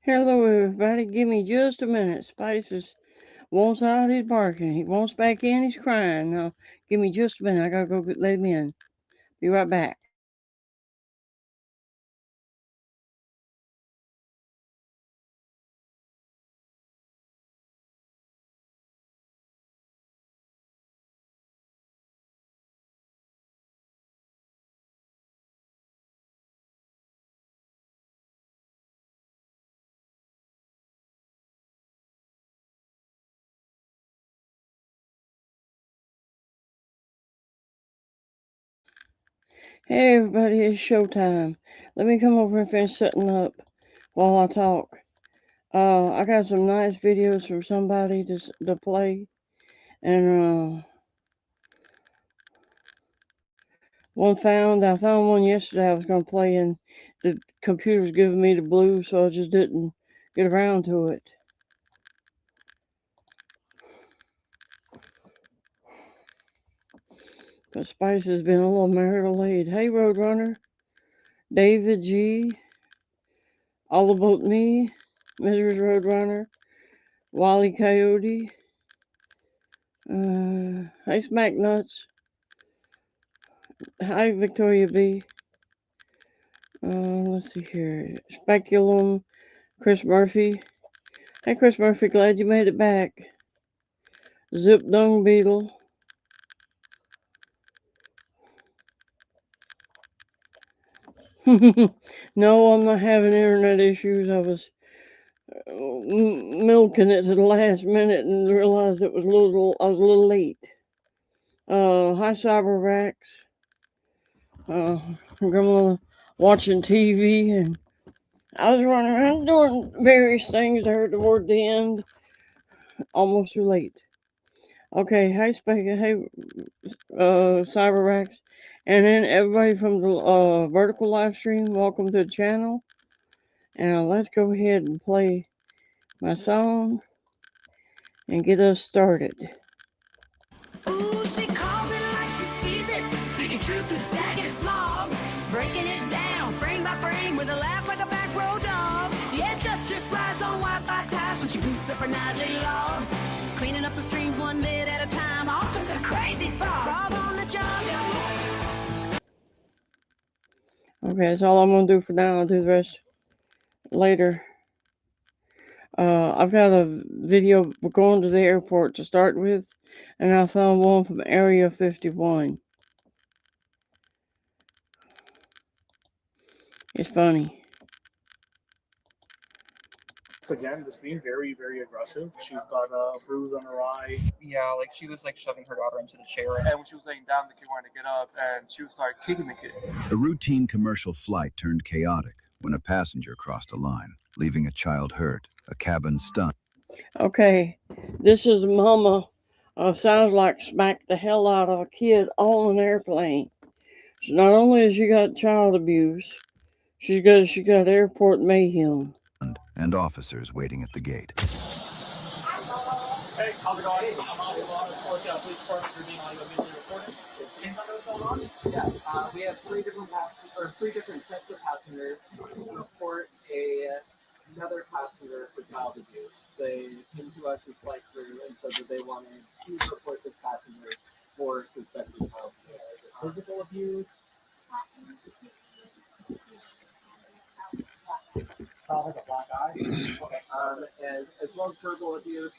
Hello, everybody. Give me just a minute. Spices wants out. He's barking. He wants back in. He's crying. Now, give me just a minute. I gotta go let him in. Be right back. Hey, everybody. It's showtime. Let me come over and finish setting up while I talk. I got some nice videos from somebody to play, and I found one yesterday. I was gonna play, and the computer's giving me the blues, so I just didn't get around to it. But Spice has been a little marital aid. Hey, Roadrunner, David G, All About Me, Mrs. Roadrunner, Wally Coyote, hey, Smack Nuts, hi, Victoria B. Let's see here, Speculum, Chris Murphy. Hey, Chris Murphy, glad you made it back. Zip Dung Beetle. No, I'm not having internet issues. I was milking it to the last minute and realized I was a little late. Hi Cybervax. Grandma watching TV, and I was running around doing various things there toward the end, almost too late. Okay, hi Spega, hey Cybervax, and then everybody from the vertical live stream, welcome to the channel. And let's go ahead and play my song and get us started. Ooh, she calls it like she sees it, speaking truth to stacking smog, breaking it down frame by frame with a laugh like a back row dog. Yeah, Justice rides on Wi-Fi tabs when she boots up her nightly log, cleaning up the streams one bit at a time. Officer Crazy Frog on the job. Okay, that's all I'm gonna do for now. I'll do the rest later. I've got a video going to the airport to start with, and I found one from Area 51. It's funny. Again, just being very, very aggressive. She's got a bruise on her eye. Yeah, like she was like shoving her daughter into the chair. And when she was laying down, the kid wanted to get up, and she would start kicking the kid. A routine commercial flight turned chaotic when a passenger crossed a line, leaving a child hurt, a cabin stunned. Okay, this is Mama. Sounds like smacked the hell out of a kid on an airplane. So not only has she got child abuse, she got airport mayhem. And officers waiting at the gate. Hey, how's it going? I'm on the police department for being audio-visually recorded. Can you tell me what's going on? Yeah, we have three different sets of passengers who report another passenger for child abuse. They came to us with flight crew and said that they wanted to report this passenger for suspected child abuse. Physical abuse. Like a black eye. Okay. And as well as verbal abuse,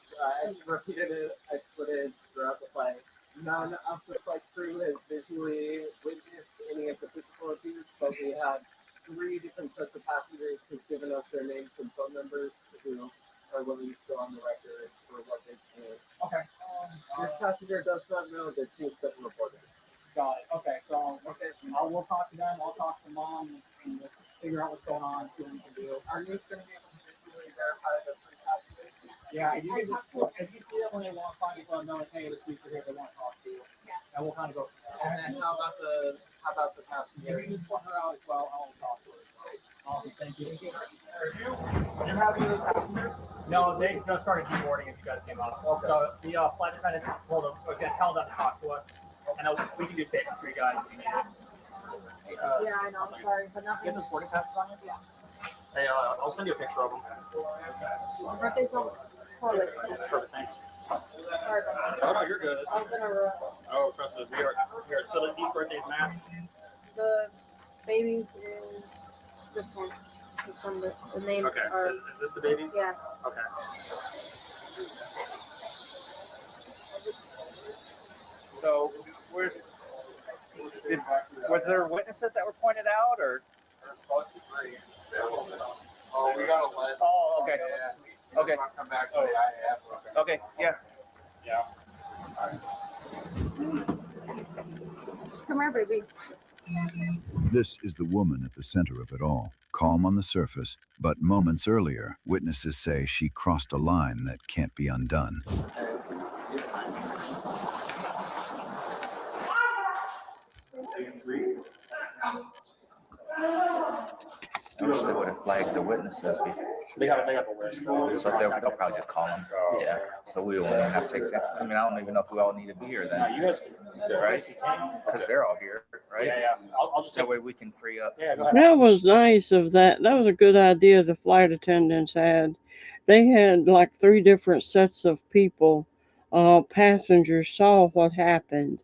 repeated expletives throughout the flight. None of the flight crew has visually witnessed any of the physical abuse, but we had three different sets of passengers who've given us their names and phone numbers who are willing to go on the record for what they've seen. Okay. This passenger does not know that she's been reported. Got it. Okay. So we'll talk to them. I'll talk to mom and figure out what's going on. See what we can do. Are you going to be able to visually verify the three passengers? Yeah, if you can just if you see it when they walk by, just let them know, hey, the speaker here, they want to talk to you. Yeah. And we'll kind of go from there. And then how about the passenger? You can just put her out as well. I'll talk to her. Awesome, thank you. Do you have any of those passengers? No, they just started deboarding as you guys came up. Okay. So the flight attendants told them, we're going to tell them to talk to us, and we can do statements for you guys if you need it. Yeah, I know. I'm sorry, but nothing. You have those boarding passes on you? Yeah. Hey, I'll send you a picture of them. Birthday's on Chloe. Perfect, thanks. Sorry about that. Oh, no, you're good. I'm gonna Oh, trust us. We are here. So these birthdays match. The babies is this one. The names Okay. are. Is this the babies? Yeah. Okay. So, was there witnesses that were pointed out, or? There's supposed to be 3. Oh, we got a list. Oh, okay. Yeah. Okay. Come back to the IAF. Okay, yeah. Yeah. Just come here, baby. This is the woman at the center of it all, calm on the surface, but moments earlier, witnesses say she crossed a line that can't be undone. I wish they would have flagged the witnesses before. They got the list. So they'll probably just call them. Yeah. So we won't have to take. I mean, I don't even know if we all need to be here No, then, you guys can. right? Because they're all here, right? Yeah. I'll just That take. way we can free up. Yeah, go ahead. That was nice of that. That was a good idea the flight attendants had. They had like 3 different sets of people. Passengers saw what happened,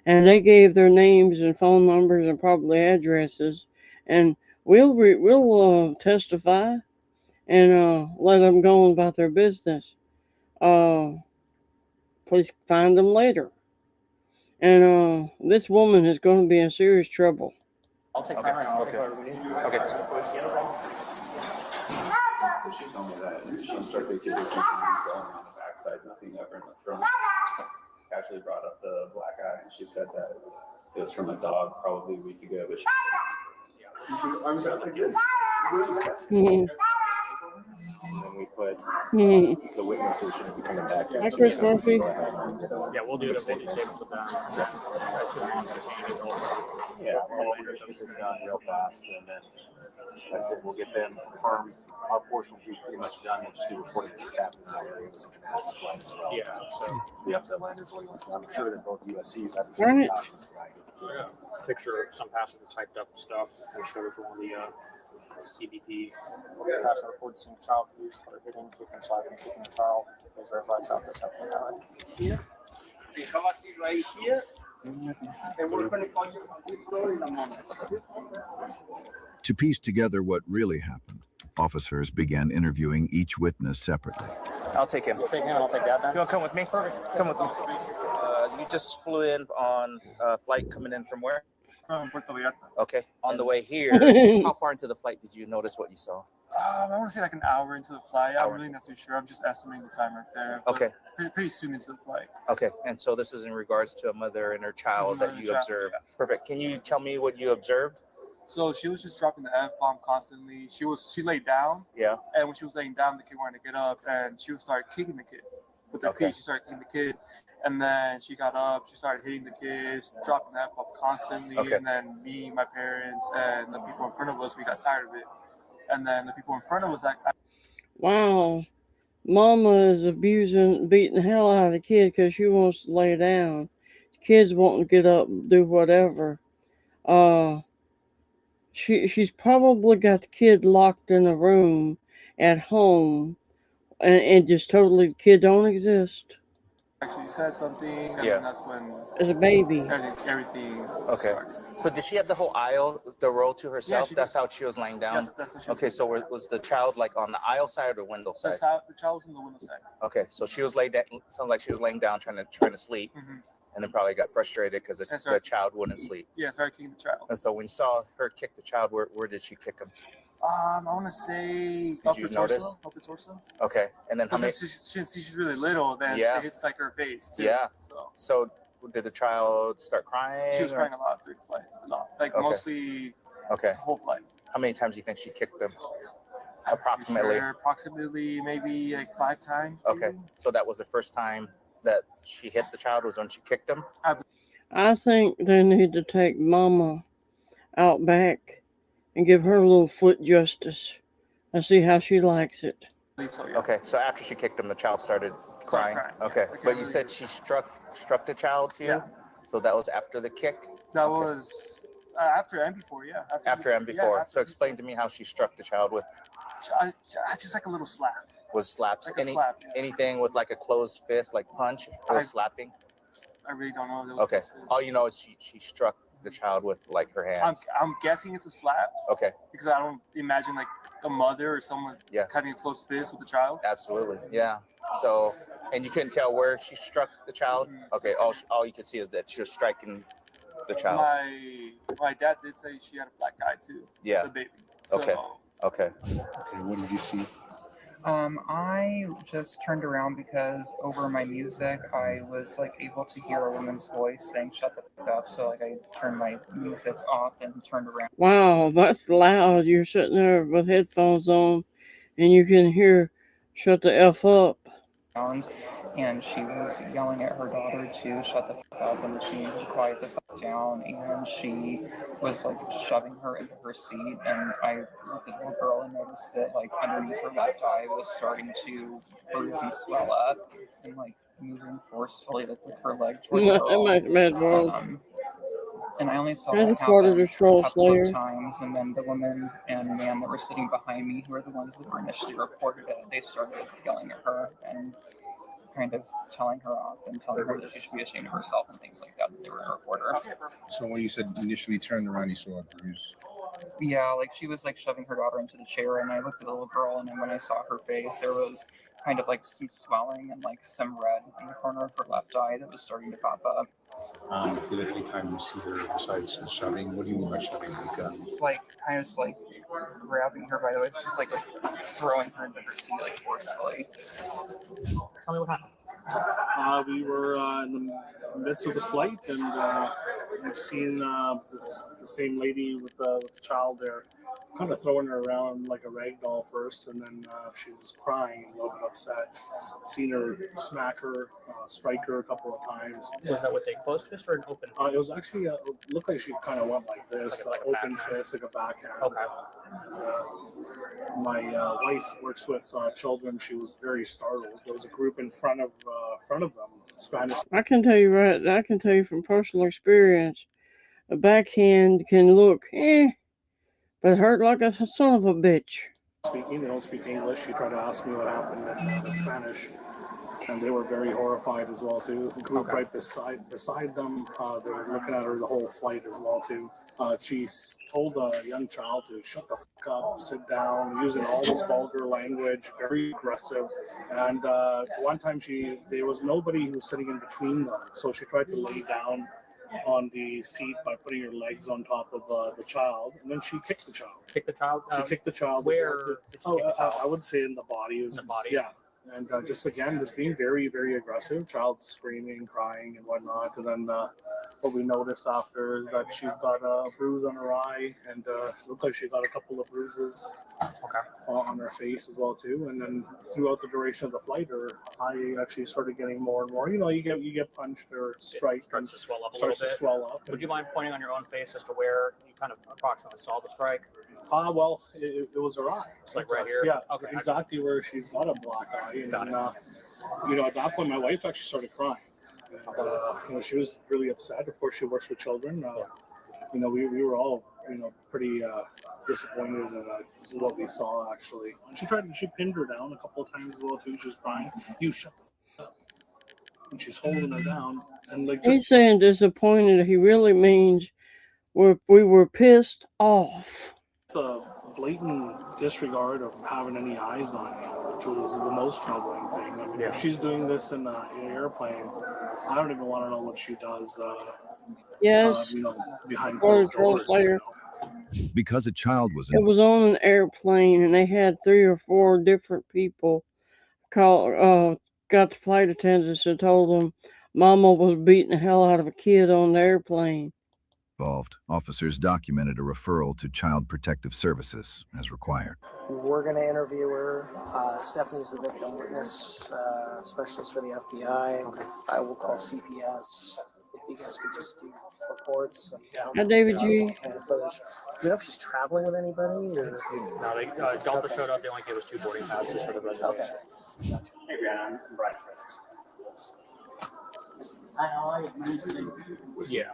and they gave their names and phone numbers and probably addresses. And we'll testify and let them go on about their business. Please find them later. And this woman is going to be in serious trouble. I'll take time right now. Okay. Okay. So she told me that she struck the kid a few times going on the backside, nothing ever in the front. Actually brought up the black eye, and she said that it was from a dog probably a week ago, but she arms out like this. Mhm. And then we put Mhm. the witnesses shouldn't be coming back. Hi, Chris Murphy. Yeah, we'll do statements with them. I assume on the Yeah, we'll get this done real fast, and then that's it. We'll get them confirmed. Our portion will be pretty much done. We'll just do reporting as it's happening in our area. It was international flight as well. Yeah, so We up to landers. I'm sure that both USCs have Right. picture of some passenger typed up stuff. We'll show it to one of the CBP. Passenger reported seeing child abuse, but hitting, kicking, sliding, kicking a child. Please verify child does have an Here. We have a seat right here. And we're going to call you on this floor in a moment. To piece together what really happened, officers began interviewing each witness separately. I'll take him. You'll take him, I'll take that then. You want to come with me? Come with me. You just flew in on a flight coming in from where? From Puerto Vallarta. Okay. On the way here, how far into the flight did you notice what you saw? I want to say like an hour into the flight. I'm really not too sure. I'm just estimating the time right there. Okay. Pretty soon into the flight. Okay. And so this is in regards to a mother and her child that you observed. Yeah. Perfect. Can you tell me what you observed? So she was just dropping the F-bomb constantly. She laid down. Yeah. And when she was laying down, the kid wanted to get up, and she would start kicking the kid with her feet. She started kicking the kid, and then she got up. She started hitting the kids, dropping the F-bomb constantly. Okay. And then me, my parents, and the people in front of us, we got tired of it. And then the people in front of us, Wow. Mama is beating the hell out of the kid because she wants to lay down. Kids want to get up and do whatever. She's probably got the kid locked in a room at home and just totally the kid don't exist. actually said something, and Yeah. then that's when As a baby. everything Okay. started. So did she have the whole aisle, the row to herself? she That's how she was laying down? Yes, that's what she Okay, so was the child like on the aisle side or the window The side? child was on the window side. Okay, so she was laid down. Sounds like she was laying down trying to sleep, Mm-hmm. and then probably got frustrated because That's the right. child wouldn't sleep. Yeah, started kicking the child. And so when you saw her kick the child, where did she kick him? I want to say Did you notice? upper torso. Okay, and then how many? Since she's really little, then Yeah. it hits like her face too. Yeah. So So did the child start crying? she was or- crying a lot through the flight. A lot. Like Okay. mostly Okay. the whole flight. How many times do you think she kicked them? Approximately. Sure, approximately maybe like 5 times. Okay, maybe. so that was the first time that she hit the child was when she kicked him. I think they need to take Mama out back and give her a little foot justice and see how she likes it. I believe so, yeah. Okay, so after she kicked him, the child started crying. crying, Okay, yeah. but you said she struck the child too. Yeah. So that was after the kick. That Okay. was After and before, yeah. After and before. Yeah, after So explain to me how she struck the child with. Just like a little slap. Was slaps. Like a slap, yeah. Anything with like a closed fist, like punch, or slapping? I really don't know. Okay. All you know is she struck the child with like her hands. I'm guessing it's a slap. Okay. Because I don't imagine like a mother or someone cutting a close fist with a child. Absolutely. Yeah. So, and you couldn't tell where she struck the child? Okay. All you could see is that she was striking the child. My dad did say she had a black eye too. Yeah. The baby. So, Okay. Okay, what did you see? I just turned around because over my music, I was like able to hear a woman's voice saying "shut the fuck up." So like I turned my music off and turned around. Wow, that's loud. You're sitting there with headphones on, and you can hear "shut the f up." And she was yelling at her daughter to shut the fuck up and she needed to quiet the fuck down, and she was like shoving her into her seat, and I looked at the little girl and noticed that like underneath her left eye was starting to bruise and swell up and like moving forcefully like with her leg toward the girl. And I only saw that happen a couple of times, and then the woman and man that were sitting behind me, who were the ones that were initially reported it, they started yelling at her and kind of telling her off and telling her that she should be ashamed of herself and things like that. They were a reporter. So when you said initially turned around, you saw a bruise. Yeah, like she was like shoving her daughter into the chair, and I looked at the little girl, and then when I saw her face, there was kind of like some swelling and like some red in the corner of her left eye that was starting to pop up. Did at any time you see her besides shoving? What do you mean by shoving? Like kind of just like grabbing her by the way, just like throwing her into her seat like forcefully. Tell me what happened. We were in the midst of the flight, and we've seen the same lady with the child there, kind of throwing her around like a rag doll first, and then she was crying and a little bit upset. Seen her smack her, strike her a couple of times. Was that with a closed fist or an open? It was actually it looked like she kind of went like this, like open fist, like a backhand. Okay. My wife works with children. She was very startled. There was a group in front of them, Spanish. I can tell you from personal experience, a backhand can look but hurt like a son of a bitch. Speaking, they don't speak English. She tried to ask me what happened in Spanish, and they were very horrified as well too. The group right beside them, they were looking at her the whole flight as well too. She told a young child to shut the fuck up, sit down, using all this vulgar language, very aggressive. And one time there was nobody who was sitting in between them, so she tried to lay down on the seat by putting her legs on top of the child, and then she kicked the child. Kicked the child? She kicked the child. Where did she kick the child? I would say in the body. In the body? Yeah. And just being very, very aggressive. Child screaming, crying, and whatnot. And then what we noticed after is that she's got a bruise on her eye, and looked like she got a couple of bruises on her face as well too. And then throughout the duration of the flight, her eye actually started getting more and more. You know, you get punched or striked, starts to swell up a little bit. Swell up. Would you mind pointing on your own face as to where you kind of approximately saw the strike? Well, it was her eye. It's like right here? Yeah, okay, exactly where she's got a black eye. And then, at that point, my wife actually started crying. And, she was really upset. Of course, she works with children. We were all, pretty disappointed in what we saw, actually. And she pinned her down a couple of times as well, too. She was crying. You shut the f*** up. And she's holding her down. And He's saying disappointed. He really means we were pissed off. The blatant disregard of having any eyes on you, which was the most troubling thing. I mean, if she's doing this in an airplane, I don't even want to know what she does. Behind closed doors. Because a child was It was on an airplane, and they had 3 or 4 different people got the flight attendants and told them Mama was beating the hell out of a kid on the airplane. involved, officers documented a referral to Child Protective Services as required. We're going to interview her. Stephanie's the victim witness specialist for the FBI. I will call CPS. If you guys could just do reports. Hi, David G. Do you know if she's traveling with anybody? Or? No, Delta showed up. They only gave us 2 boarding passes for the resident. Okay. Gotcha. Hey, Brianna, I'm Brian Frist. Hi, how are you? Yeah.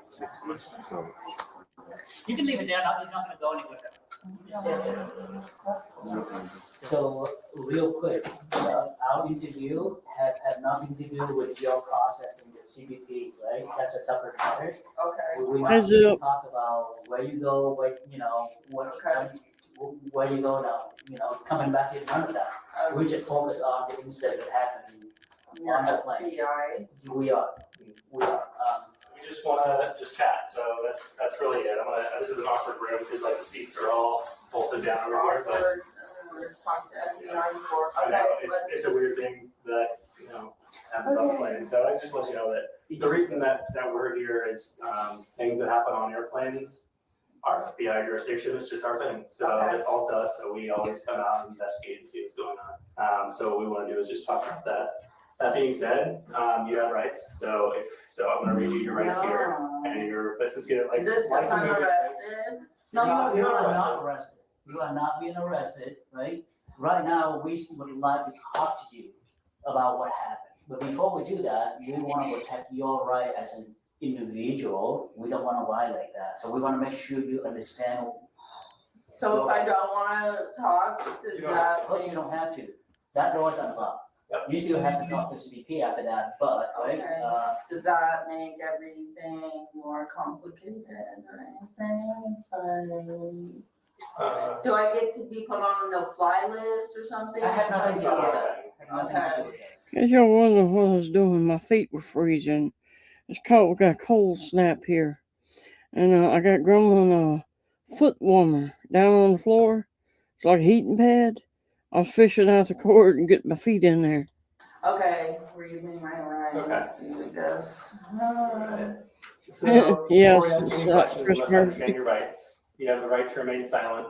You can leave it there. You're not going to go anywhere. Just sit there. So, real quick, our interview had nothing to do with your processing the CBP, right? That's a separate matter. Okay. We're not going to talk about where you go, where you go now, coming back in front of that. We just focus on the incident that happened on the plane. We are. We just want to just chat, so that's really it. This is an awkward room because like the seats are all bolted down over here, but I know it's a weird thing that happens on the plane. So I just want you to know that the reason that we're here is things that happen on airplanes are FBI jurisdiction. It's just our thing. So it falls to us. So we always come out and investigate and see what's going on. So what we want to do is just talk about that. That being said, you have rights. So I'm going to read you your rights here, and let's just get it like. Is this because I'm arrested? No, you are not arrested. You are not being arrested, right? Right now, we would like to talk to you about what happened. But before we do that, we want to protect your right as an individual. We don't want to violate that. So we want to make sure you understand. So if I don't want to talk, does that mean? You don't have to. That door is unlocked. Yep. You still have to talk to CBP after that, but, right? Okay. Does that make everything more complicated or anything? Do I get to be put on a no-fly list or something? I have nothing to do with that. Okay. As y'all wonder what I was doing, my feet were freezing. It's cold. We got a cold snap here, and I got grumbling foot warmer down on the floor. It's like a heating pad. I was fishing out the cord and getting my feet in there. Okay, read me my rights. Okay. I guess. So Yes, before we ask any questions, you must understand your rights. You have the right to remain silent.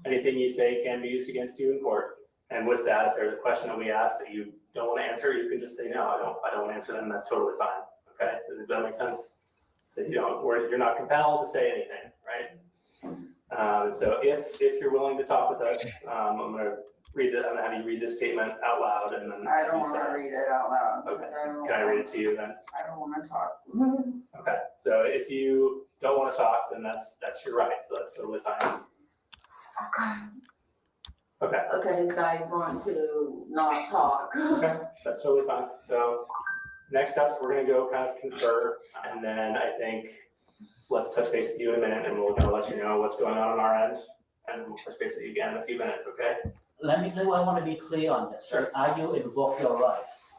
Anything you say can be used against you in court. And with that, if there's a question that we ask that you don't want to answer, you can just say no. I don't want to answer them. That's totally fine. Okay, does that make sense? So you're not compelled to say anything, right? So if you're willing to talk with us, I'm gonna have you read this statement out loud, and then I don't want to read it out loud. Okay, can I read it to you then? I don't want to talk. Okay, so if you don't want to talk, then that's your right. So that's totally fine. Okay. Okay, I want to not talk. Okay, that's totally fine. So next steps, we're gonna go kind of confer, and then I think let's touch base with you in a minute, and we're gonna let you know what's going on our end, and we'll touch base with you again in a few minutes. Okay? I want to be clear on this. Sure. Are you invoke your rights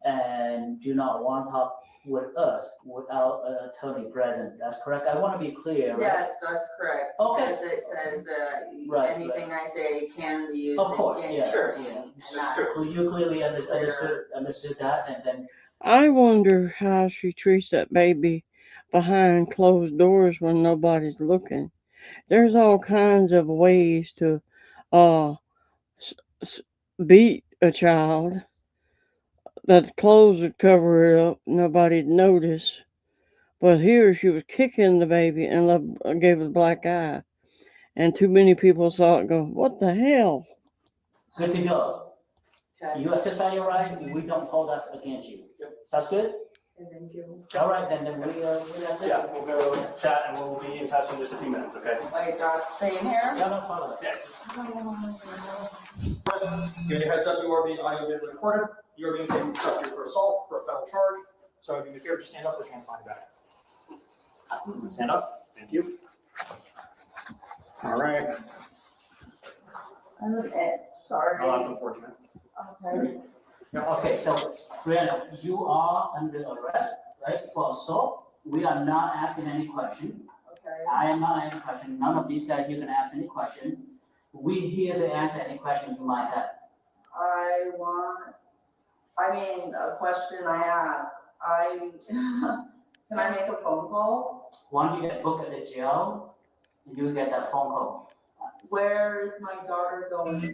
and do not want to talk with us without an attorney present? That's correct. I want to be clear. Right? Yes, that's correct. Okay. Because it says that anything I say can be used. Of course, against yeah. me. So you clearly understood that, and then. I wonder how she treats that baby behind closed doors when nobody's looking. There's all kinds of ways to beat a child. That clothes would cover it up, nobody'd notice. But here she was kicking the baby and gave it a black eye. And too many people saw it and go, what the hell? Good to go. Okay. You exercise your right, we don't hold us against you. Sounds good? Thank you. All right, then that's it. Yeah, we'll go chat, and we'll be in touch in just a few minutes. Okay? Wait, God, staying here? No, follow us. Yeah. Give you a heads up, you are being audio visually recorded. You are being taken into custody for assault for a federal charge. So if you care to stand up, put your hands behind your back. Stand up. Thank you. All right. Sorry. Oh, that's unfortunate. Okay. Okay, so Brianna, you are under arrest, right, for assault. We are not asking any question. Okay. I am not asking any question. None of these guys here can ask any question. We're here to answer any question you might have. A question I have. Can I make a phone call? Once you get booked at the jail, you will get that phone call. Where is my daughter going?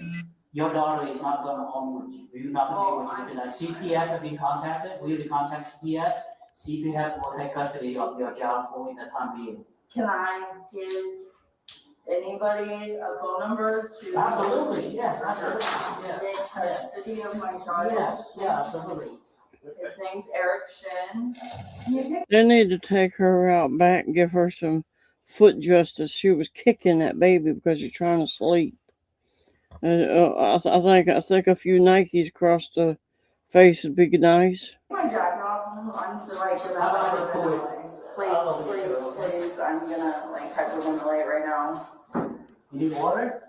Your daughter is not going home with you. We're not going to be with you tonight. CPS have been contacted. We will contact CPS. CPS will take custody of your child for the time being. Can I give anybody a phone number to? Absolutely, yes, absolutely. Yeah. Get custody of my child? Yes, yeah, absolutely. His name's Eric Shin. They need to take her out back and give her some foot justice. She was kicking that baby because she's trying to sleep. I think a few Nikes across the face would be nice. My jacket off. I'm like please. I'm gonna like hyperventilate right now. You need water?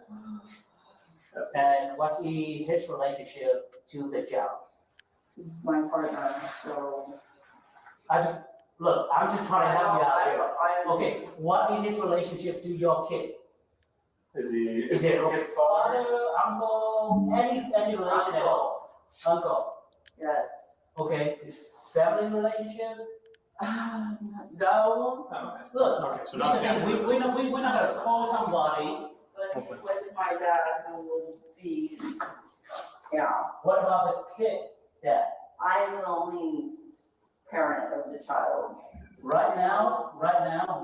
And what's his relationship to the job? He's my partner, so. I'm just trying to help you out here. Okay, what is his relationship to your kid? Is it a father, uncle, any relation at all? Uncle? Yes. Okay, family relationship? No. Look, Okay, so here's the thing, we're not gonna call somebody. But with my dad, who will be, yeah. What about the kid, Dad? I'm the only parent of the child. Right now,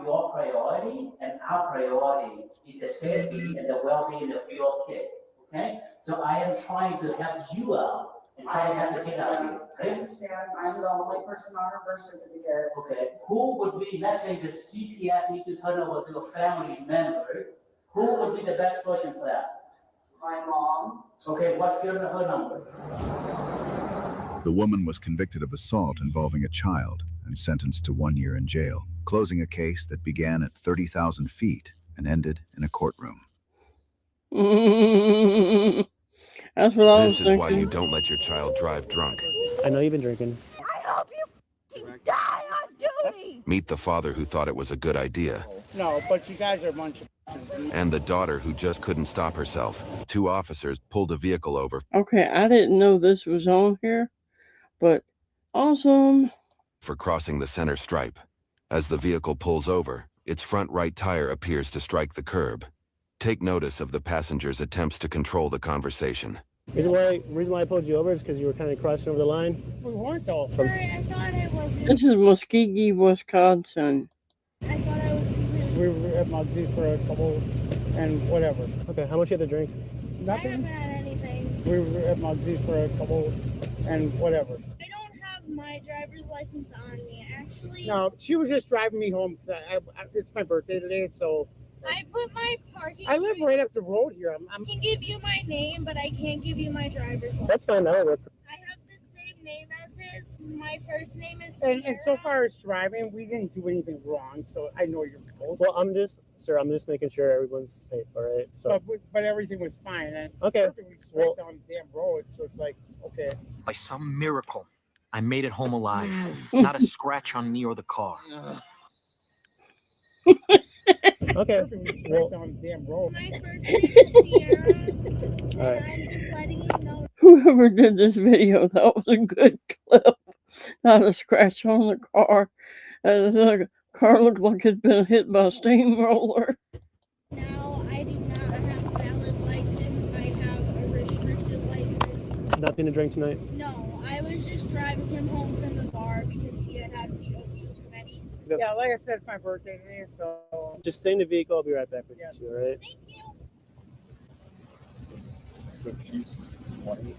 your priority and our priority is the safety and the well-being of your kid. Okay? So I am trying to help you out and try to help the kid out here. I understand. I'm the only person on her birth certificate. Okay. Who would be, let's say the CPS need to turn over to a family member, who would be the best person for that? My mom. Okay, what's her number? The woman was convicted of assault involving a child and sentenced to 1 year in jail, closing a case that began at 30,000 feet and ended in a courtroom. That's what I was This is why you thinking. don't let your child drive drunk. I know you've been drinking. I hope you die on duty. Meet the father who thought it was a good idea, No, but you guys are a bunch of. and the daughter who just couldn't stop herself. 2 officers pulled a vehicle over Okay, I didn't know this was on here, but awesome. for crossing the center stripe. As the vehicle pulls over, its front right tire appears to strike the curb. Take notice of the passenger's attempts to control the conversation. Reason why I pulled you over is because you were kind of crossing over the line. We weren't though. Sorry, I thought it was. This is Muskogee, Wisconsin. I thought I was completely. We were at Muggsy for a couple and whatever. Okay, how much you had to drink? I haven't had anything. We were at Muggsy for a couple and whatever. I don't have my driver's license on me, actually. No, she was just driving me home because it's my birthday today, so. I put my parking. I live right up the road here. I can give you my name, but I can't give you my driver's license. That's fine. That'll work. I have the same name as his. My first name is Sarah. And so far as driving, we didn't do anything wrong, so I know you're both. Well, I'm just making sure everyone's safe. All right. So. But everything was fine. And Okay. We straight down the damn road, so it's like, okay. By some miracle, I made it home alive. Not a scratch on me or the car. Okay. Straight down the damn road. My first name is Sierra, All right. I'm just letting you know. Whoever did this video, that was a good clip. Not a scratch on the car. The car looked like it's been hit by a steamroller. Now I do not have a valid license. I have a restricted license. Nothing to drink tonight. No, I was just driving him home from the bar because he had had too many. Yeah, like I said, it's my birthday today, so. Just stay in the vehicle. I'll be right back with you two. All right. Thank you. So she's 20.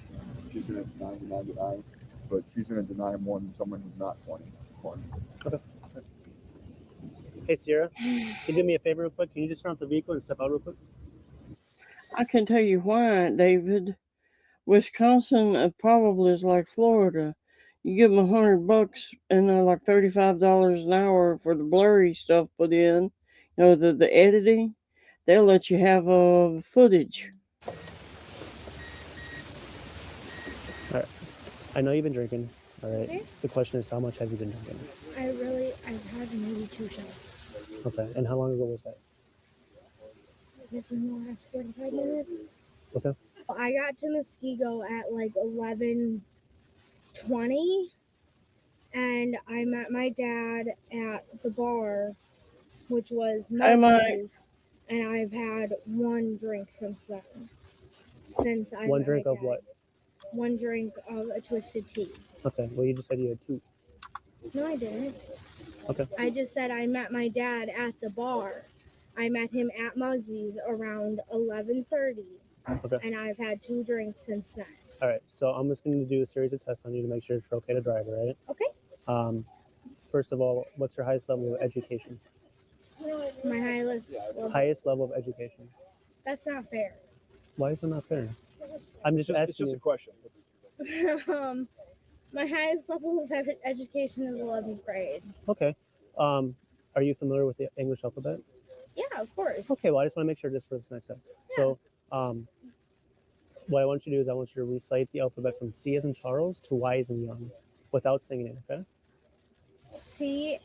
She's going to deny, but she's going to deny more than someone who's not 20. Okay. Hey, Sierra, can you do me a favor real quick? Can you just turn off the vehicle and step out real quick? I can tell you why, David. Wisconsin probably is like Florida. You give them $100 and they're like $35 an hour for the blurry stuff put in, the editing. They'll let you have footage. All right. I know you've been drinking. All right. Okay. The question is, how much have you been drinking? I've had maybe 2 shots. Okay. And how long ago was that? Within the last 45 minutes. Okay. I got to Muskego at like 11:20, and I met my dad at the bar, which was Muggs's, and I've had 1 drink since then. Since I One met drink my of dad. what? 1 drink of a twisted tea. Okay. Well, you just said you had 2. No, I didn't. Okay. I just said I met my dad at the bar. I met him at Muggs's around 11:30. Okay. And I've had 2 drinks since then. All right. So I'm just going to do a series of tests on you to make sure it's okay to drive, all right? Okay. First of all, what's your highest level of education? My Highest level of education. That's not fair. Why is that not fair? I'm just asking. It's just you. a question. My highest level of education is 11th grade. Okay. Are you familiar with the English alphabet? Yeah, of course. Okay, well, I just want to make sure just for this next test. Yeah. So, what I want you to do is I want you to recite the alphabet from C as in Charles to Y as in Young without singing it, okay? C,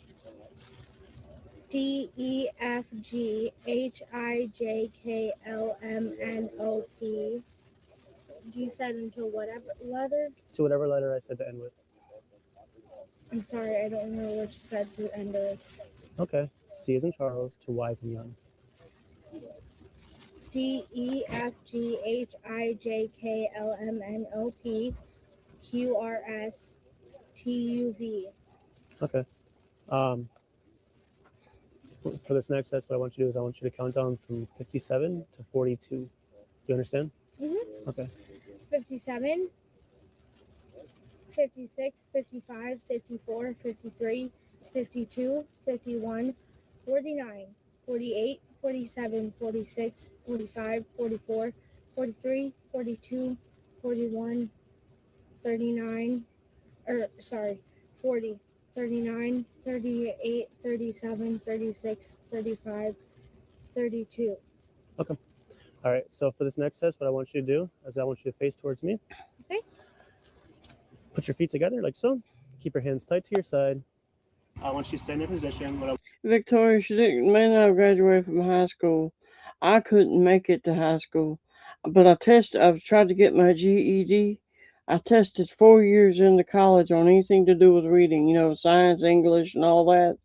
D, E, F, G, H, I, J, K, L, M, N, O, P. You said until whatever letter? To whatever letter I said to end with. I'm sorry, I don't know what you said to end with. Okay. C as in Charles to Y as in Young. D, E, F, G, H, I, J, K, L, M, N, O, P, Q, R, S, T, U, V. Okay. For this next test, what I want you to do is I want you to count down from 57 to 42. Do you understand? Mm-hmm. Okay. 57, 56, 55, 54, 53, 52, 51, 49, 48, 47, 46, 45, 44, 43, 42, 41, 39, 40, 39, 38, 37, 36, 35, 32. Okay. All right. So for this next test, what I want you to do is I want you to face towards me. Okay. Put your feet together like so. Keep your hands tight to your side. I want you to stand in position. Victoria, she may not have graduated from high school. I couldn't make it to high school, but I've tried to get my GED. I tested 4 years into college on anything to do with reading, science, English, and all that.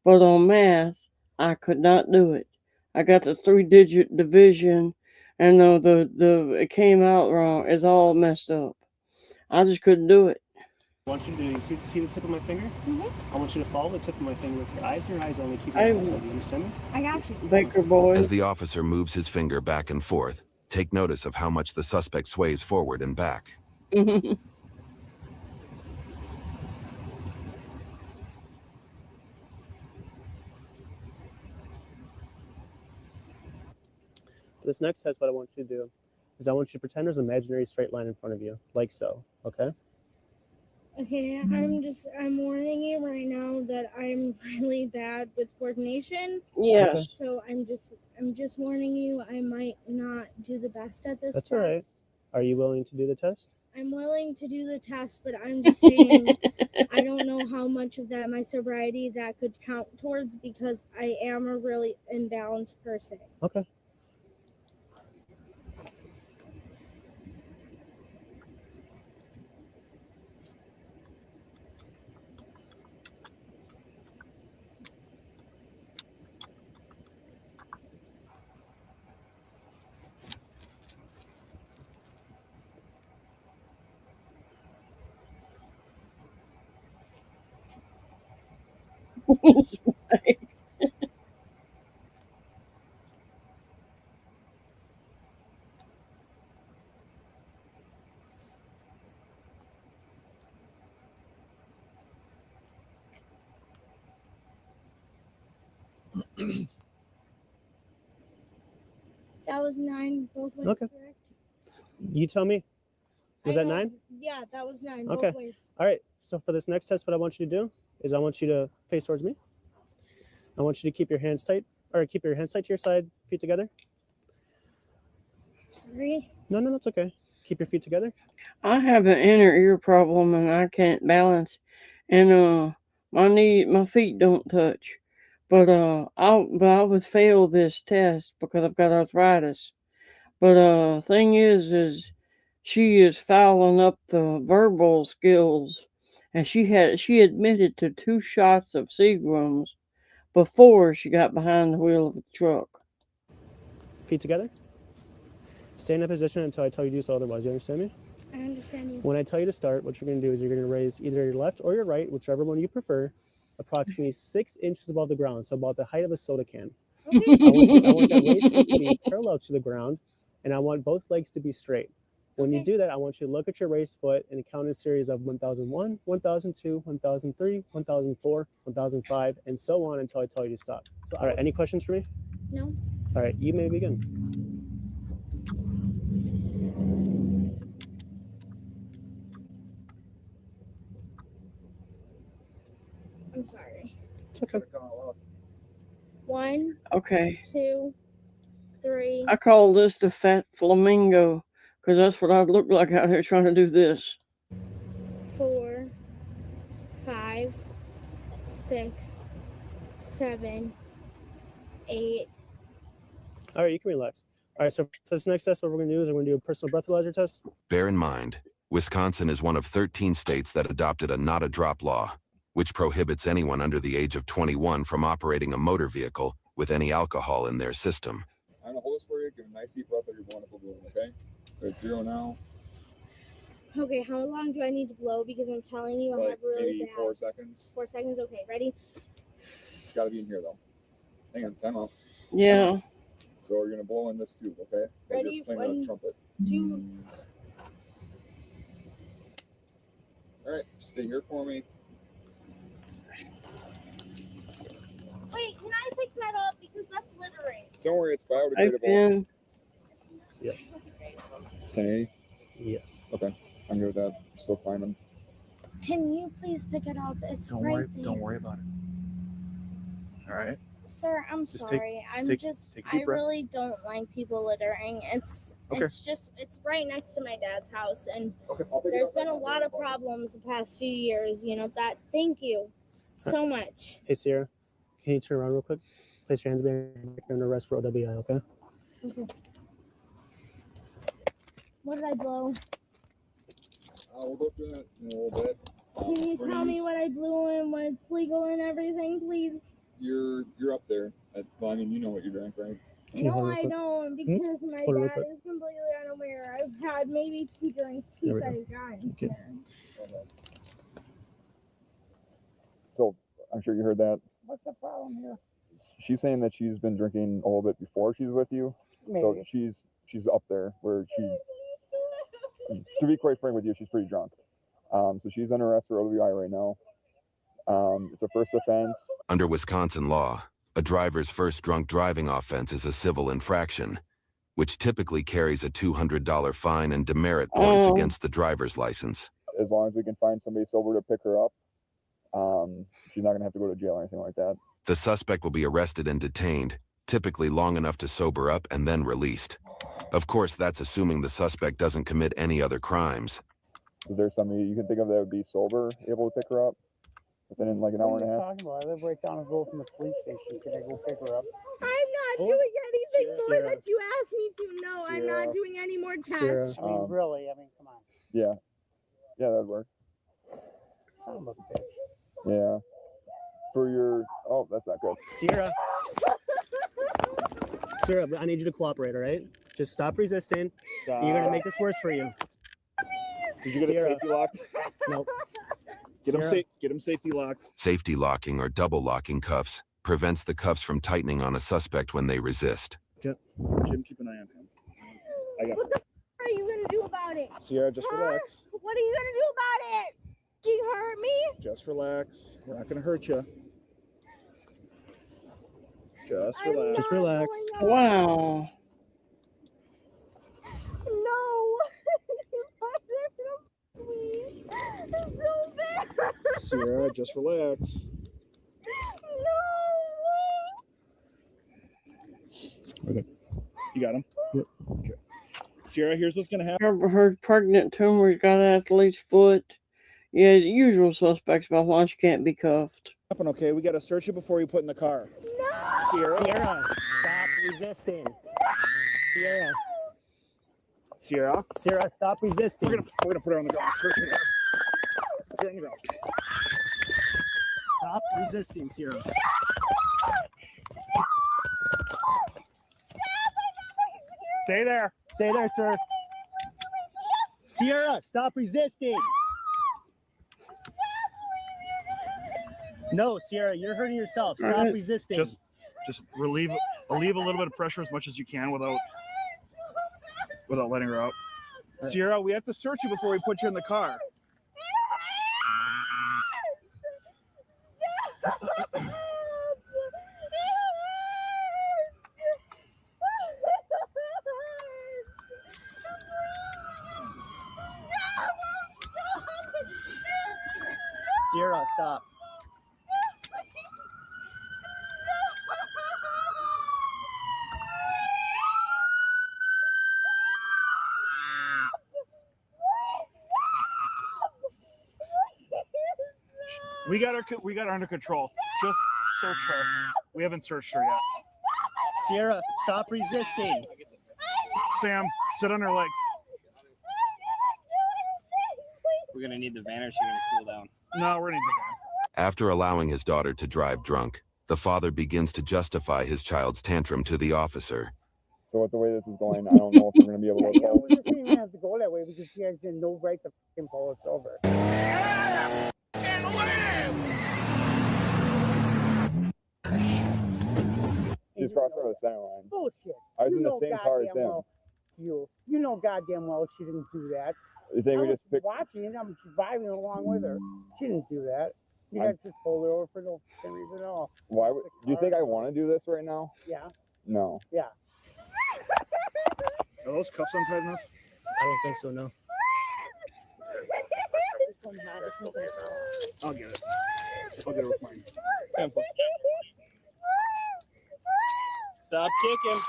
But on math, I could not do it. I got the 3-digit division, and it came out wrong. It's all messed up. I just couldn't do it. I want you to do is see the tip of my finger? Mm-hmm. I want you to follow the tip of my finger with your eyes and your eyes only. Keep your eyes open. You understand me? I got you. Baker boy. As the officer moves his finger back and forth, take notice of how much the suspect sways forward and back. For this next test, what I want you to do is I want you to pretend there's an imaginary straight line in front of you, like so, okay? Okay, I'm warning you right now that I'm really bad with coordination. Yes. Okay. So I'm just warning you, I might not do the best at this That's test. all right. Are you willing to do the test? I'm willing to do the test, but I'm just saying I don't know how much of that my sobriety that could count towards because I am a really imbalanced person. Okay. That was 9 both ways, Okay. correct? You tell me. Was that 9? Yeah, that was 9 Okay. both ways. All right. So for this next test, what I want you to do is I want you to face towards me. I want you to keep your hands tight to your side, feet together. Sorry. No, it's okay. Keep your feet together. I have an inner ear problem and I can't balance, and my feet don't touch. But I would fail this test because I've got arthritis. But thing is she is fouling up the verbal skills, and she admitted to 2 shots of Seagrams before she got behind the wheel of the truck. Feet together. Stay in that position until I tell you to do so otherwise. You understand me? I understand you. When I tell you to start, what you're going to do is you're going to raise either your left or your right, whichever one you prefer, approximately 6 inches above the ground, so about the height of a soda can. Okay. I want that waist to be parallel to the ground, and I want both legs to be straight. When you do that, I want you to look at your race foot and count a series of 1001, 1002, 1003, 1004, 1005, and so on until I tell you to stop. So, all right, any questions for me? No. All right, you may begin. I'm sorry. It's okay. 1, Okay. 2, 3. I call this the fat flamingo because that's what I look like out here trying to do this. 4, 5, 6, 7, 8. All right, you can relax. All right, so for this next test, what we're going to do is we're going to do a personal breathalyzer test. Bear in mind, Wisconsin is one of 13 states that adopted a not-a-drop law, which prohibits anyone under the age of 21 from operating a motor vehicle with any alcohol in their system. I'm going to hold this for you. Give a nice deep breath of your wonderful bloom, okay? So it's 0 now. Okay, how long do I need to blow? Because I'm telling you, I Like have really maybe bad. 4 seconds. 4 seconds, okay, ready? It's got to be in here, though. Hang on, time out. Yeah. So you're going to blow in this tube, okay? Like Ready? you're playing 1, a trumpet. 2. All right, stay here for me. Wait, can I pick that up? Because that's littering. Don't worry, it's I've biodegradable. been. Yes. 1080? Yes. Okay, I'm good with that. Still finding. Can you please pick it up? It's Don't right worry. there. Don't worry about it. All right. Sir, I'm Just sorry. take a I deep breath. really don't like people littering. It's Okay. it's right next to my dad's house, and Okay, I'll pick it there's up. been a lot of problems the past few years. You know that. Thank you so much. Hey, Sierra, can you turn around real quick? Place your hands behind your under arrest for OWI, okay? Okay. What did I blow? We'll go through that in a little bit. Can you tell me what I blew and what's legal and everything, please? You're up there. Well, I mean, you know what you drank, right? No, I don't, because my Hold it real dad quick. is completely unaware. I've had maybe 2 drinks. He There we said go. he's gotten Okay. here. So I'm sure you heard that. What's the problem here? She's saying that she's been drinking a little bit before she's with you. So Maybe. she's up there where she. To be quite frank with you, she's pretty drunk. So she's under arrest for OWI right now. It's a first offense. Under Wisconsin law, a driver's first drunk driving offense is a civil infraction, which typically carries a $200 fine and demerit points against the driver's license. As long as we can find somebody sober to pick her up, she's not going to have to go to jail or anything like that. The suspect will be arrested and detained, typically long enough to sober up and then released. Of course, that's assuming the suspect doesn't commit any other crimes. Is there somebody you can think of that would be sober, able to pick her up within like an hour What and are a you half? talking about? I live right down the road from the police station. Can I go pick her up? I'm not doing anything more Sarah. that you asked me to. No, I'm Sarah. not doing any more Sarah. tests. I mean, really? I mean, come on. Yeah. Yeah, that'd work. Son of a bitch. Yeah. For your, oh, that's not good. Sierra, I need you to cooperate, all right? Just stop resisting. Stop. You're going to make this worse for you. Did you get it Sierra. safety locked? Nope. Get him Sarah. get him safety locked. Safety locking or double locking cuffs prevents the cuffs from tightening on a suspect when they resist. Jim, keep an eye on him. I got What the are you gonna do about it? Sierra, just relax. What are you gonna do about it? You hurt me? Just relax. We're not gonna hurt you. Just relax. Just relax. Wow. No. Please. It's so bad. Sierra, just relax. No. Okay. You got him? Yep. Okay. Sierra, here's what's gonna happen. Her pregnant tumor's got an athlete's foot. Yeah, the usual suspects about why she can't be cuffed. Okay, we gotta search you before you put in the car. Sierra. Sierra, stop resisting. Sierra. Sierra. Sierra, stop resisting. We're gonna put her on the ground. Search her. Put her on the ground. Stop resisting, Sierra. Stay there. Stay there, sir. Sierra, stop resisting. No, Sierra, you're hurting yourself. Stop resisting. Just relieve a little bit of pressure as much as you can without letting her out. Sierra, we have to search you before we put you in the car. Sierra, stop. We got her under control. Just search her. We haven't searched her yet. Sierra, stop resisting. Sam, sit on her legs. We're gonna need the van, or is she gonna cool down? No, we're gonna need the van. After allowing his daughter to drive drunk, the father begins to justify his child's tantrum to the officer. So with the way this is going, I don't know if we're going to be able to. Yeah, we just didn't have to go that way because she has no right to fucking pull us over. She's crossed over the center line. Bullshit. I was in the same car as him. Well, you know goddamn well she didn't do that. You think I we was just picked? watching, I'm driving along with her. She didn't do that. You guys just pulled her over for no fucking reason at all. Why would? Do you think I want to do this right now? Yeah. No. Yeah. Are those cuffs untied enough? I don't think so, no. This one's not. This one's not. I'll get it. I'll get it with mine. Stop kicking.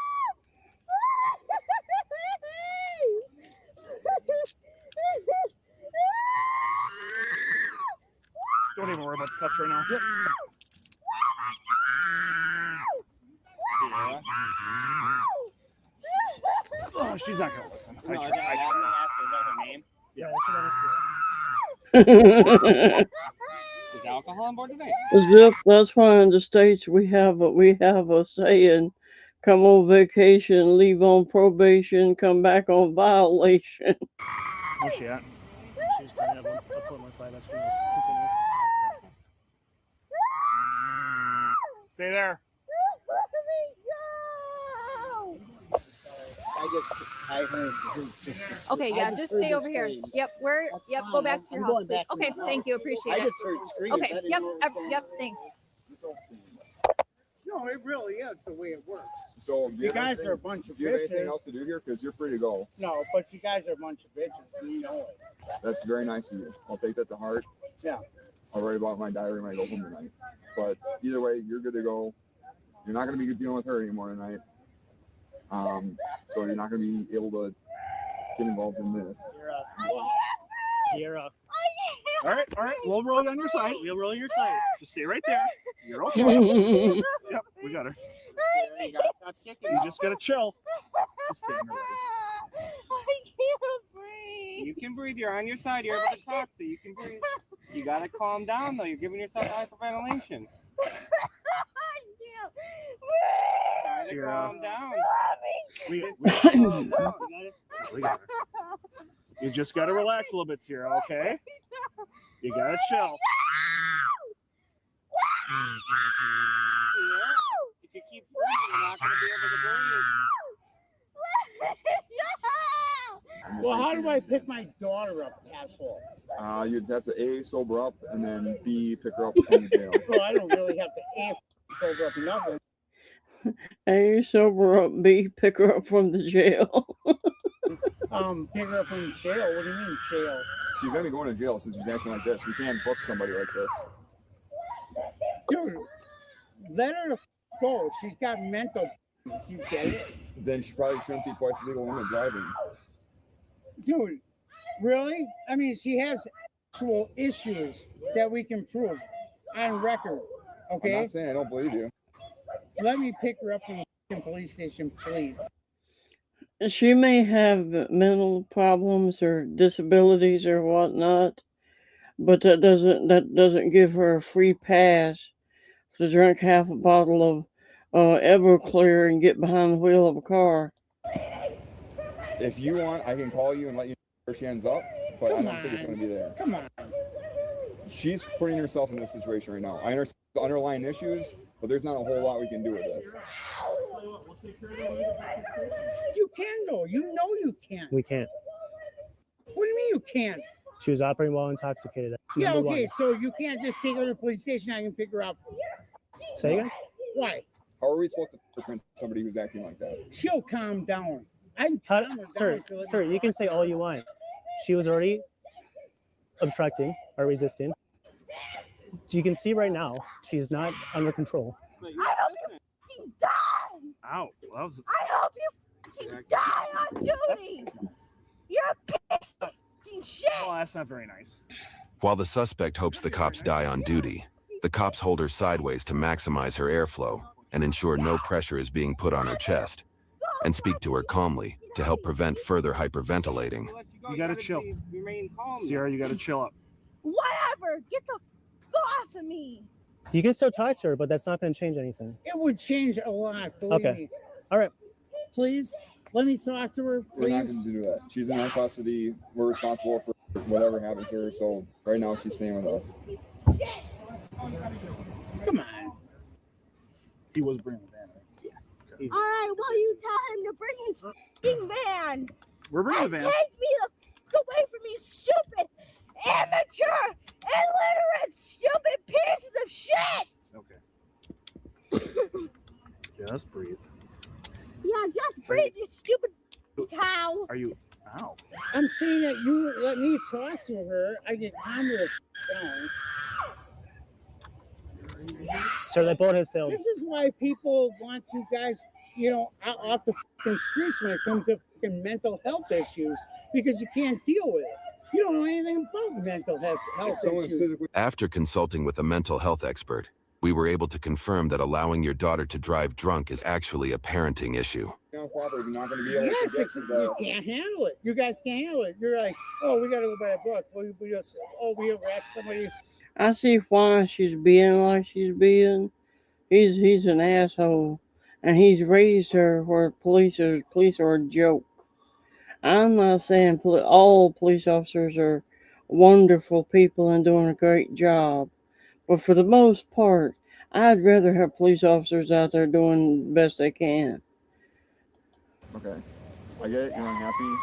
Don't even worry about the cuffs right now. Yep. Sierra. Oh, she's not gonna listen. No, I I'm tried. gonna ask her, is that her name? Yeah. Is alcohol on board today? Zip, that's why in the States we have a saying, come on vacation, leave on probation, come back on violation. Where's she at? She's kind of. I'll put my flag. That's when let's continue. Stay there. I heard just. Okay, yeah, just stay over here. Yep, go back to your house, please. Okay, thank you, appreciate it. Okay, yep, thanks. No, it really is the way it works. So You guys are a bunch of Do you have anything bitches. else to do here? Because you're free to go. No, but you guys are a bunch of bitches. And you know it. That's very nice of you. I'll take that to heart. Yeah. I'll write about my diary when I go home tonight. But either way, you're good to go. You're not going to be dealing with her anymore tonight. So you're not going to be able to get involved in this. Sierra. All right. We'll roll on your side. We'll roll your side. Just stay right there. You're okay. Yep, we got her. Sierra, you gotta stop kicking. You just gotta chill. Just stay in her legs. I can't breathe. You can breathe. You're on your side. You're able to talk, so you can breathe. You gotta calm down, though. You're giving yourself hyperventilation. Try to calm down. We got her. You just gotta relax a little bit, Sierra, okay? You gotta chill. Sierra, if you keep breathing, you're not gonna be able to breathe. Well, how do I pick my daughter up, asshole? You'd have to A, sober up, and then B, pick her up from the jail. Well, I don't really have to A, sober up nothing. A, sober up, B, pick her up from the jail. Pick her up from jail? What do you mean jail? She's gonna be going to jail since she's acting like this. We can't book somebody like this. Dude, let her go. She's got mental. Do you get it? Then she probably shouldn't be twice legal woman driving. Dude, really? I mean, she has actual issues that we can prove on record. Okay? I'm not saying I don't believe you. Let me pick her up from the police station, please. She may have mental problems or disabilities or whatnot, but that doesn't give her a free pass to drink half a bottle of Everclear and get behind the wheel of a car. If you want, I can call you and let you know where she ends up, but Come I don't think it's on. going to be there. Come on. She's putting herself in this situation right now. I understand the underlying issues, but there's not a whole lot we can do with this. You can, though. You know you can. We can't. What do you mean you can't? She was operating while intoxicated. Yeah, Number okay, one. so you can't just take her to the police station. I can pick her up. Say again? Why? How are we supposed to fingerprint somebody who's acting like that? She'll calm down. I can How, calm her sir, down. if you let sir, me you can talk say to her. all you want. She was already obstructing or resisting. You can see right now she's not under control. I hope you fucking die! Ow. Well, that was... I hope you fucking die on duty! You're a piece of fucking shit! Well, that's not very nice. While the suspect hopes the cops die on duty, the cops hold her sideways to maximize her airflow and ensure no pressure is being put on her chest, and speak to her calmly to help prevent further hyperventilating. You gotta chill. Sierra, you gotta chill up. Whatever! Get the f off of me! You can still talk to her, but that's not going to change anything. It would change a lot, believe Okay. me. All right. Please, let me talk to her, We're not please. going to do that. She's in our custody. We're responsible for whatever happens to her. So right now she's staying with us. Come on. He was bringing the van, right? Alright, well, you tell him to bring his fucking van! We're bringing And the van. take me the f away from you stupid, immature, illiterate, stupid pieces of shit! Okay. Just breathe. Yeah, just breathe, you stupid cow! Are you... Ow. I'm saying that you let me talk to her. I get calm her down. Sir, that boat has sailed. This is why people want you guys, off the fucking streets when it comes to fucking mental health issues, because you can't deal with it. You don't know anything about mental health issues. After consulting with a mental health expert, we were able to confirm that allowing your daughter to drive drunk is actually a parenting issue. You're not going to be able Yes, to get to you can't handle it. You guys can't handle it. You're like, oh, we got to go by a book. We arrest somebody. I see why she's being like she's being. He's an asshole, and he's raised her where police are a joke. I'm not saying all police officers are wonderful people and doing a great job, but for the most part, I'd rather have police officers out there doing the best they can. Okay. I get it. You're unhappy.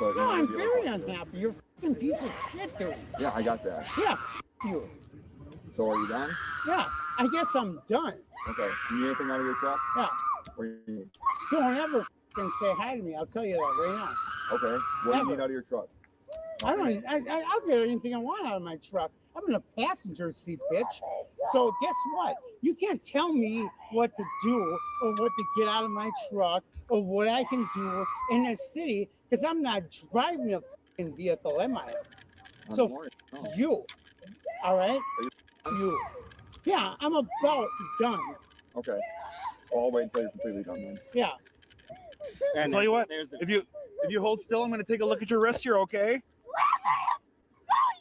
But No, I'm very unhappy. You're a fucking piece of shit, dude. Yeah, I got that. Yeah, you. So are you done? Yeah, I guess I'm done. Okay. You need anything out of your truck? Yeah. What do you need? Don't ever fucking say hi to me. I'll tell you that right now. Okay. What do you need out of your truck? I'll get anything I want out of my truck. I'm in a passenger seat, bitch. So guess what? You can't tell me what to do or what to get out of my truck or what I can do in the city, because I'm not driving a fucking vehicle, am I? So you, all right? You. Yeah, I'm about done. Okay. Well, I'll wait until you're completely done then. Yeah. And tell you what, if you hold still, I'm going to take a look at your wrist here, okay?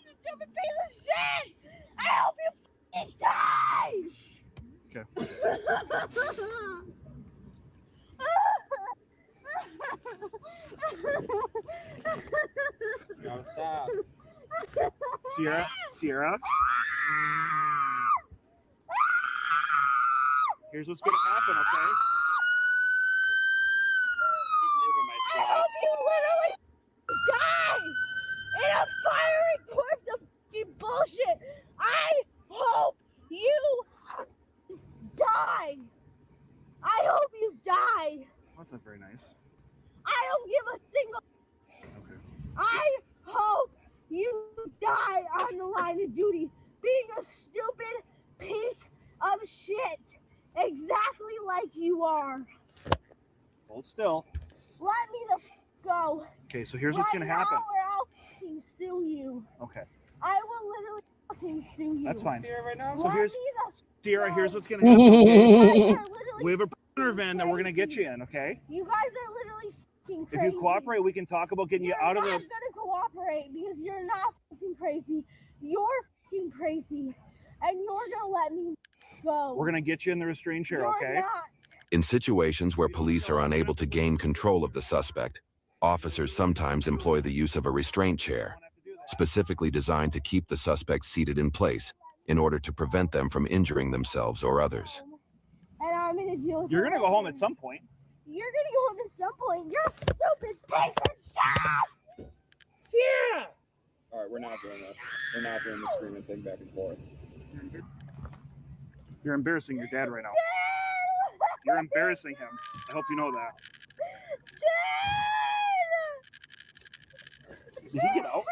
You stupid piece of shit! I hope you fucking die! Okay. No, stop. Sierra. Here's what's going to happen, okay? I hope you literally die in a fiery course of fucking bullshit. I hope you die. I hope you die. That's not very nice. I don't give a single. Okay. I hope you die on the line of duty, being a stupid piece of shit, exactly like you are. Hold still. Let me the f go. Okay, so here's what's going to happen. Now or I'll fucking sue you. Okay. I will literally fucking sue you. That's fine. Sierra, right now? So Let here's me the f Sierra, go. here's what's going to happen, okay? You guys are literally We have a prisoner van that we're going to get you in, okay? You guys are literally fucking If crazy. you cooperate, we can talk about getting you out of You're the... not gonna cooperate because you're not fucking crazy. You're fucking crazy, and you're gonna let me go. We're going to get you in the restraint chair, You're okay? not. In situations where police are unable to gain control of the suspect, officers sometimes employ the use of a restraint chair, specifically designed to keep the suspect seated in place in order to prevent them from injuring themselves or others. And I'm gonna deal with You're it. going to go home at some point. You're gonna go home at some point. You're a stupid piece of shit. Sierra! You're embarrassing your dad right now. You're embarrassing him. I hope you know that. Did he get out?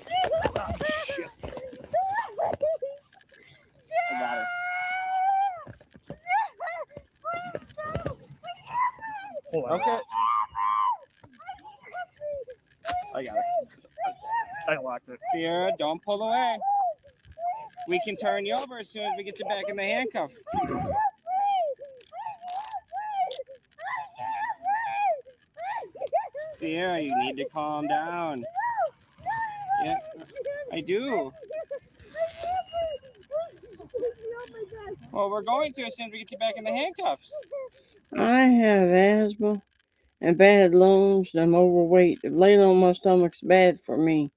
Yeah. Oh, shit. I got her. Hold on. Okay. I got it. I locked it. Sierra, don't pull away. We can turn you over as soon as we get you back in the handcuffs. Sierra, you need to calm down. Yeah, I do. Well, we're going to as soon as we get you back in the handcuffs. I have asthma and bad lungs, and I'm overweight. Laying on my stomach's bad for me.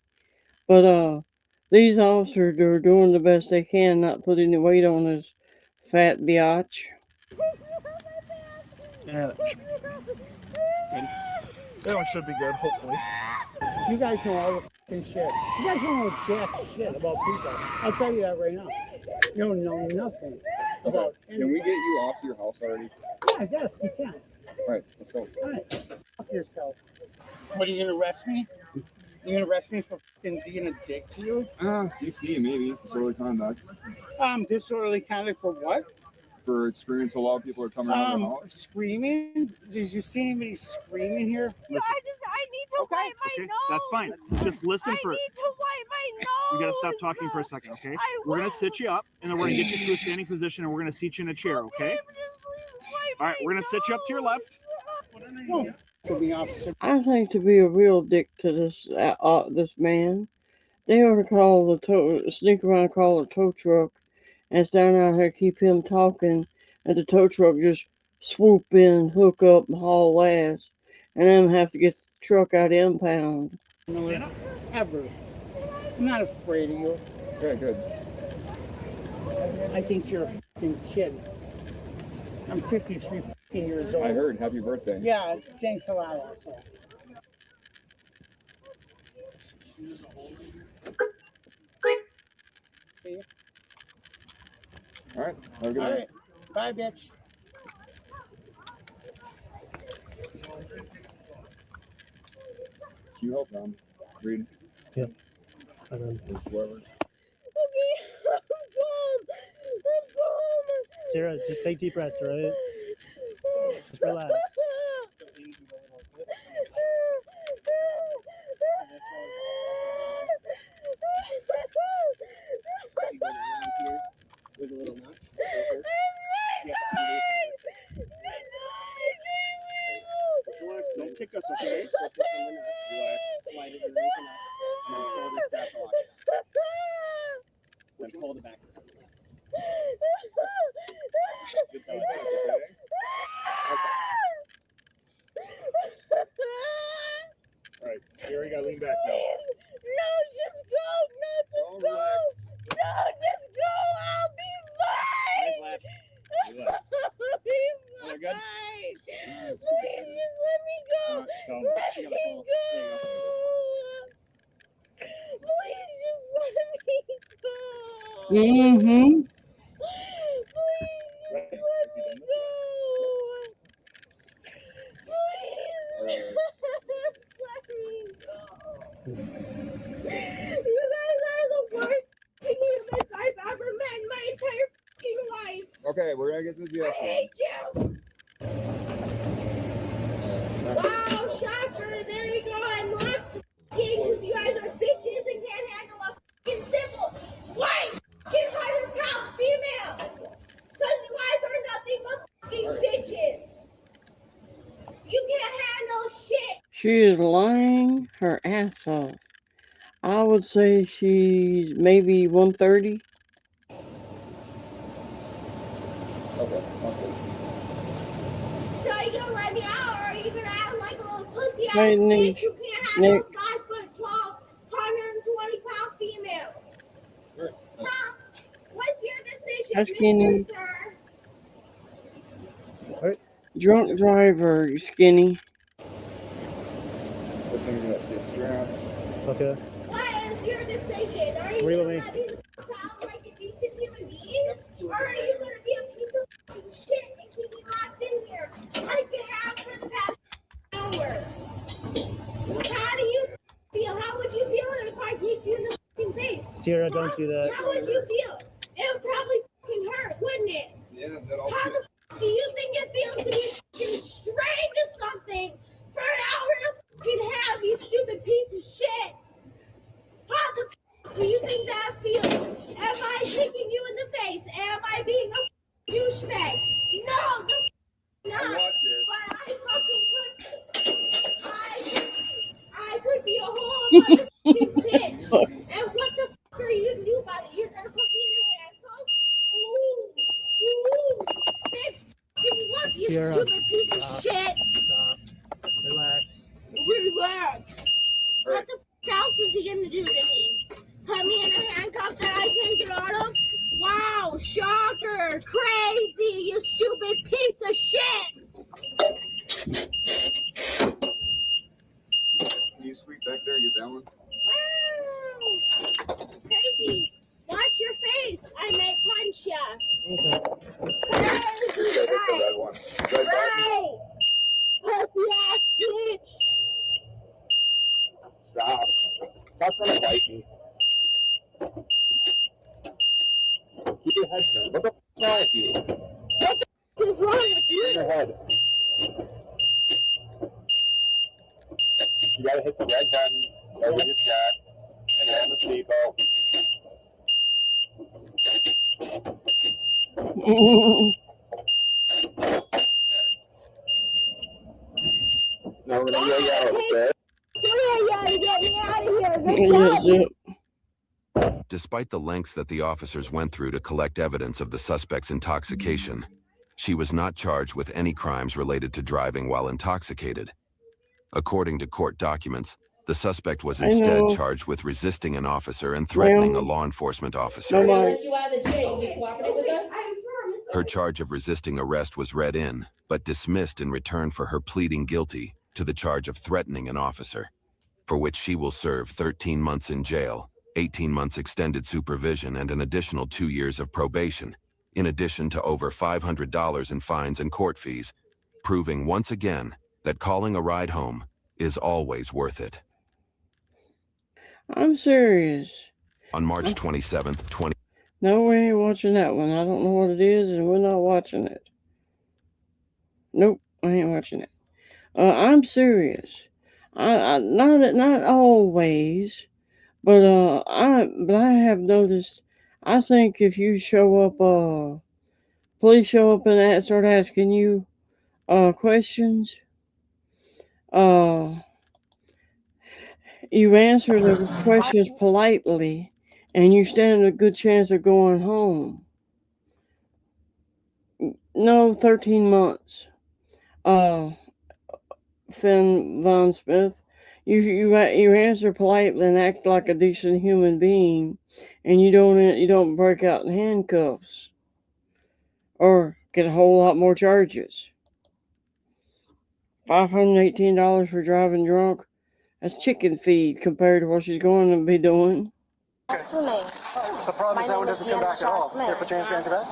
But these officers are doing the best they can, not put any weight on this fat biatch. Yeah, that should be good. That one should be good, hopefully. You guys know all the fucking shit. You guys don't know jack shit about people. I'll tell you that right now. You don't know nothing about Can we get you off to your house already? Yeah, yes, you can. All right, let's go. All right, fuck yourself. What, are you gonna arrest me? You gonna arrest me for fucking being a dick to you? DC maybe. Disorderly conduct. Disorderly conduct for what? For screaming so loud people are coming out of the house. Screaming? Did you see anybody screaming here? Listen. I need to wipe my Okay, nose. that's fine. Just listen for. I need to wipe my nose. You gotta stop talking for a second, okay? We're gonna sit you up, and then we're gonna get you to a standing position, and we're gonna seat you in a chair, okay? All right, we're gonna sit you up to your left. I think to be a real dick to this man, they ought to call sneak around, and call the tow truck, and stand out here, keep him talking, and the tow truck just swoop in, hook up, and haul ass, and then have to get the truck out of impound. No, ever. I'm not afraid of you. Okay, good. I think you're a fucking kid. I'm 53 fucking years old. I heard. Happy birthday. Yeah, thanks a lot, asshole. See you. All right. Have a good All night. right. Bye, bitch. Can you help them? Read. Yep. Whoever. Sarah, just take deep breaths, all right? Just relax. Don't kick us, okay? Slide it underneath the nut, and then shoulder strap off. Then pull the back. Just like that, okay? All right, Sarah, you gotta lean back now. No, just go. No, just go. No, just go. I'll be fine. Relax. I'll be They're good? fine. Please just let me go. Let me go. Please just let me go. Mm-hmm. Please just let me go. Please let me go. You guys are the worst humans I've ever met in my entire fucking life. Okay, we're gonna get to the deal. I hate you. Wow, shocker. There you go. I'm left because you guys are bitches and can't handle a fucking simple white 100-pound female. Because you guys are nothing but fucking bitches. You can't handle shit. She is lying her ass off. I would say she's maybe 130. Okay. So you gonna let me out, or are you gonna act like a little pussy ass Hey, Nick. bitch who can't handle a 5'12", 120-pound female? Sure. Huh? What's your decision, That's skinny. Mr. Sir? Drunk driver, you skinny. This thing's gonna stay strapped. Okay. What is your decision? Are you Real gonna me. let me out like a decent human being, or are you gonna Sierra, don't do that. How would you feel? It would probably fucking hurt, wouldn't it? Yeah, How the f do you think it feels to be fucking strained to something for an hour and a fucking half, you stupid piece of shit? How the f do you think that feels? Am I kicking you in the face? Am I being a douchebag? No, the f not. But I fucking could. I could be a whole motherfucking bitch. And what the f are you gonna do about it? You're gonna put me in a handcuff? Ooh. Big fucking look, you Sierra, stupid piece of stop. shit. Stop. Relax. Relax. What the f else is he gonna do to me? Put me in a handcuff that I can't get out of? Wow, shocker. Crazy, you stupid piece of shit. Can you sweep back there and get that one? Wow. Crazy. Watch your face. I may punch ya. Crazy. Take the red one. Red button. Right. Pussy ass bitch. Stop. Stop trying to bite me. Keep your head turned. What the f is wrong with you? What the f is wrong with you? Turn your head. You gotta hit the red button, like we just got, and then the seatbelt. No, we're gonna yell out, okay? Get me out of here. Good job. Despite the lengths that the officers went through to collect evidence of the suspect's intoxication, she was not charged with any crimes related to driving while intoxicated. According to court documents, the suspect was instead charged with resisting an officer and threatening a law enforcement officer. Her charge of resisting arrest was read in, but dismissed in return for her pleading guilty to the charge of threatening an officer, for which she will serve 13 months in jail, 18 months extended supervision, and an additional 2 years of probation, in addition to over $500 in fines and court fees, proving once again that calling a ride home is always worth it. I'm serious. On March 27th, No, we ain't watching that one. I don't know what it is, and we're not watching it. Nope, I ain't watching it. I'm serious. I not always, but I have noticed. I think if you show up, police show up and start asking you questions, you answer the questions politely, and you stand a good chance of going home. No, 13 months. Finn Von Smith, you answer politely and act like a decent human being, and you don't break out in handcuffs or get a whole lot more charges. $518 for driving drunk. That's chicken feed compared to what she's going to be doing. Two names. The problem is that one doesn't come back at all. Can't put your hands behind your back?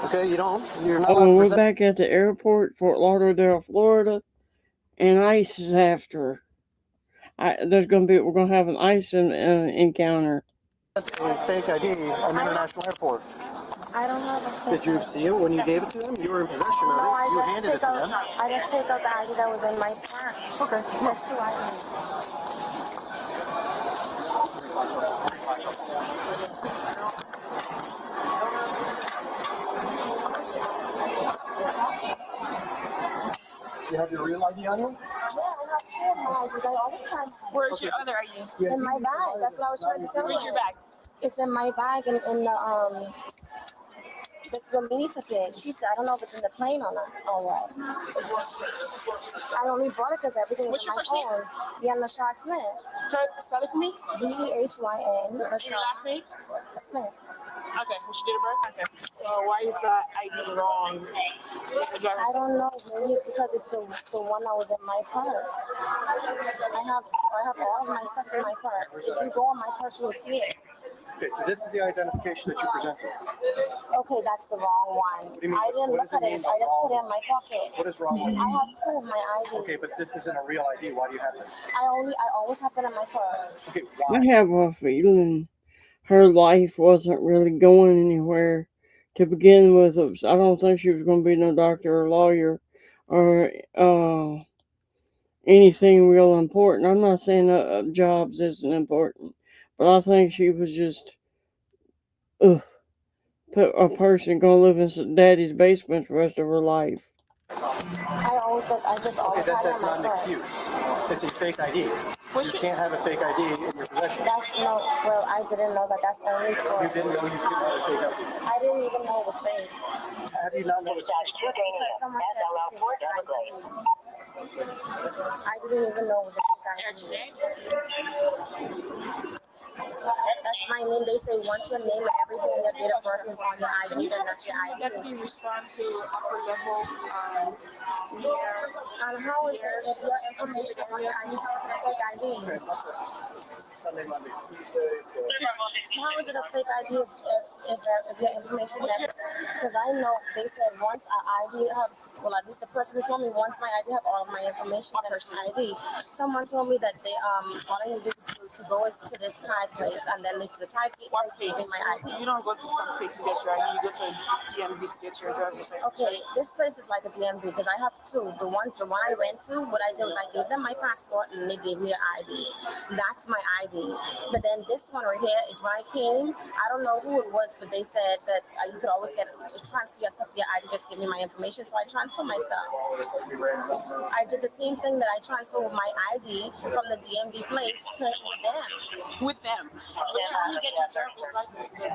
Okay, you don't. You're not allowed to We're present. back at the airport, Fort Lauderdale, Florida, and ICE is after her. We're gonna have an ICE encounter. A fake ID at an international airport. I don't have a fake Did you see it when you gave it to them? You were in possession of No, it. You handed it to them. I just take out the ID that was in my purse. Okay. There's two IDs. You have your real ID on you? Yeah, I have two of my IDs. I always have. Where's your other ID? In my bag. That's what I was trying to tell you. Where's your bag? It's in my bag in the lady took it. She said, I don't know if it's in the plane or not. Or what. I only brought it because everything is in my phone. Deanna Shah Smith. Spell it for me. DEHYN. Your last name? Smith. Okay, what's your date of birth? Okay. So why is that ID wrong? I don't know. Maybe it's because it's the one that was in my purse. I have all of my stuff in my purse. If you go on my purse, you'll see it. Okay, so this is the identification that you presented. Okay, that's the wrong one. What do you mean? I didn't look at it. I just put it in my pocket. What is wrong with it? I have two of my IDs. Okay, but this isn't a real ID. Why do you have this? I always have that in my purse. Okay, I have a feeling her life wasn't really going anywhere to begin with. I don't think she was going to be no doctor or lawyer or anything real important. I'm not saying jobs isn't important, but I think she was just a person going to live in daddy's basement the rest of her life. I just always had That's it not in an my purse. excuse. It's a fake ID. You can't have a fake ID in your possession. That's no, well, I didn't know that. That's only for. You didn't know you could have a fake ID. I didn't even know it was fake. How do you not know it's fake? Because someone said they fake IDs. I didn't even know it was a fake ID. That's my name. They say once your name and everything and your date of birth is on your ID, then that's your ID. Let me respond to upper level. And how is it if your information is on your ID, how is it a fake ID? Sunday, Monday, Tuesday. So. How is it a fake ID if your information because I know they said once our ID have, well, at least the person who told me once my ID have all of my information, then it's an ID. Someone told me that they all I need to do is to go to this Thai place, and then it's a Thai place gave me my ID. You don't go to some place to get your ID. You go to a DMV to get your driver's license. Okay, this place is like a DMV because I have two. The one I went to, what I did was I gave them my passport and they gave me an ID. That's my ID. But then this one right here is when I came. I don't know who it was, but they said that you could always transfer your stuff to your ID. Just give me my information, so I transferred my stuff. I did the same thing that I transferred with my ID from the DMV place to with them. You're trying to get your driver's license to get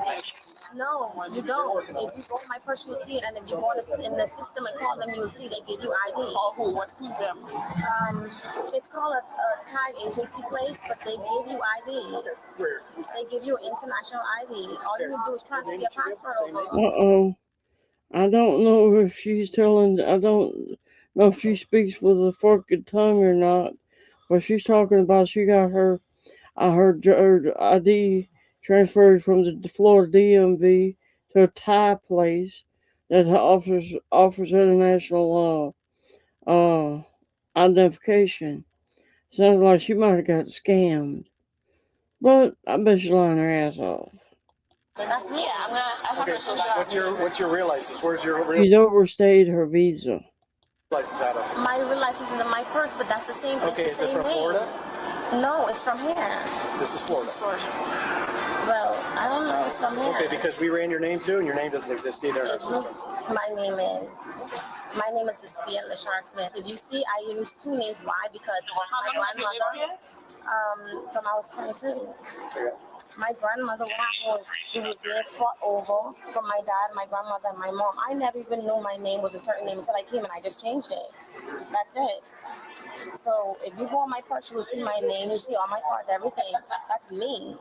No, you don't. If you go on my purse, you'll see it, and if you go in the system and call them, you'll see they give you ID. Call who? Who's them? It's called a Thai agency place, but they give you ID. They give you an international ID. All you need to do is transfer your passport over. I don't know if she's telling. I don't know if she speaks with a forked tongue or not. But she's talking about she got her. I heard her ID transferred from the Florida DMV to a Thai place that offers international identification. Sounds like she might have got scammed, but I bet she's lying her ass off. That's me. I have her social. What's your real license? Where's your real She's overstayed her visa. license out of? My real license is in my purse, but that's the same. Okay, it's the is it same from name. Florida? No, it's from here. This is Florida. Well, I don't know. It's from here. Okay, because we ran your name too, and your name doesn't exist either in our system. My name is Christine Lashar Smith. If you see, I use two names. Why? Because my grandmother, from I was 22. My grandmother, what happened was we were being fought over from my dad, my grandmother, and my mom. I never even knew my name was a certain name until I came and I just changed it. That's it. So if you go on my purse, you will see my name, you see all my cards, everything. That's me.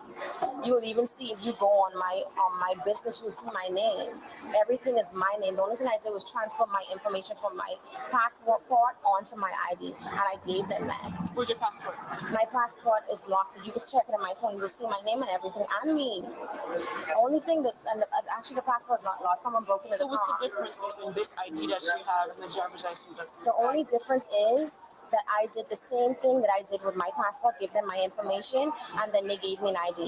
You will even see if you go on my business, you'll see my name. Everything is my name. The only thing I did was transfer my information from my passport onto my ID, and I gave them that. Where's your passport? My passport is lost. You just check it in my phone. You will see my name and everything, and me. The only thing actually the passport is not lost. Someone broke it in the car. So what's the difference between this ID that you have and the driver's license? The only difference is that I did the same thing that I did with my passport, give them my information, and then they gave me an ID.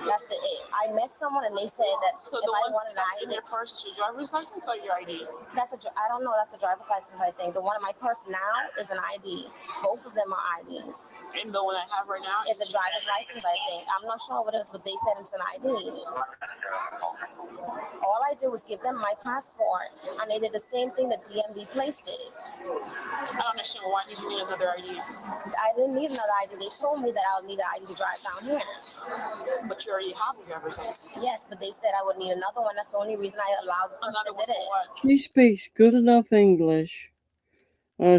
That's it. I met someone and they said that so if I wanted an ID, in your purse is your driver's license or your ID? I don't know. That's a driver's license. I think the one in my purse now is an ID. Both of them are IDs. And the one I have right now is a driver's license. I think I'm not sure what it is, but they said it's an ID. All I did was give them my passport, and they did the same thing that DMV place did. I don't understand why did you need another ID? I didn't need another ID. They told me that I would need an ID to drive down here. But you already have a driver's license. Yes, but they said I would need another one. That's the only reason I allowed them to did it. She speaks good enough English.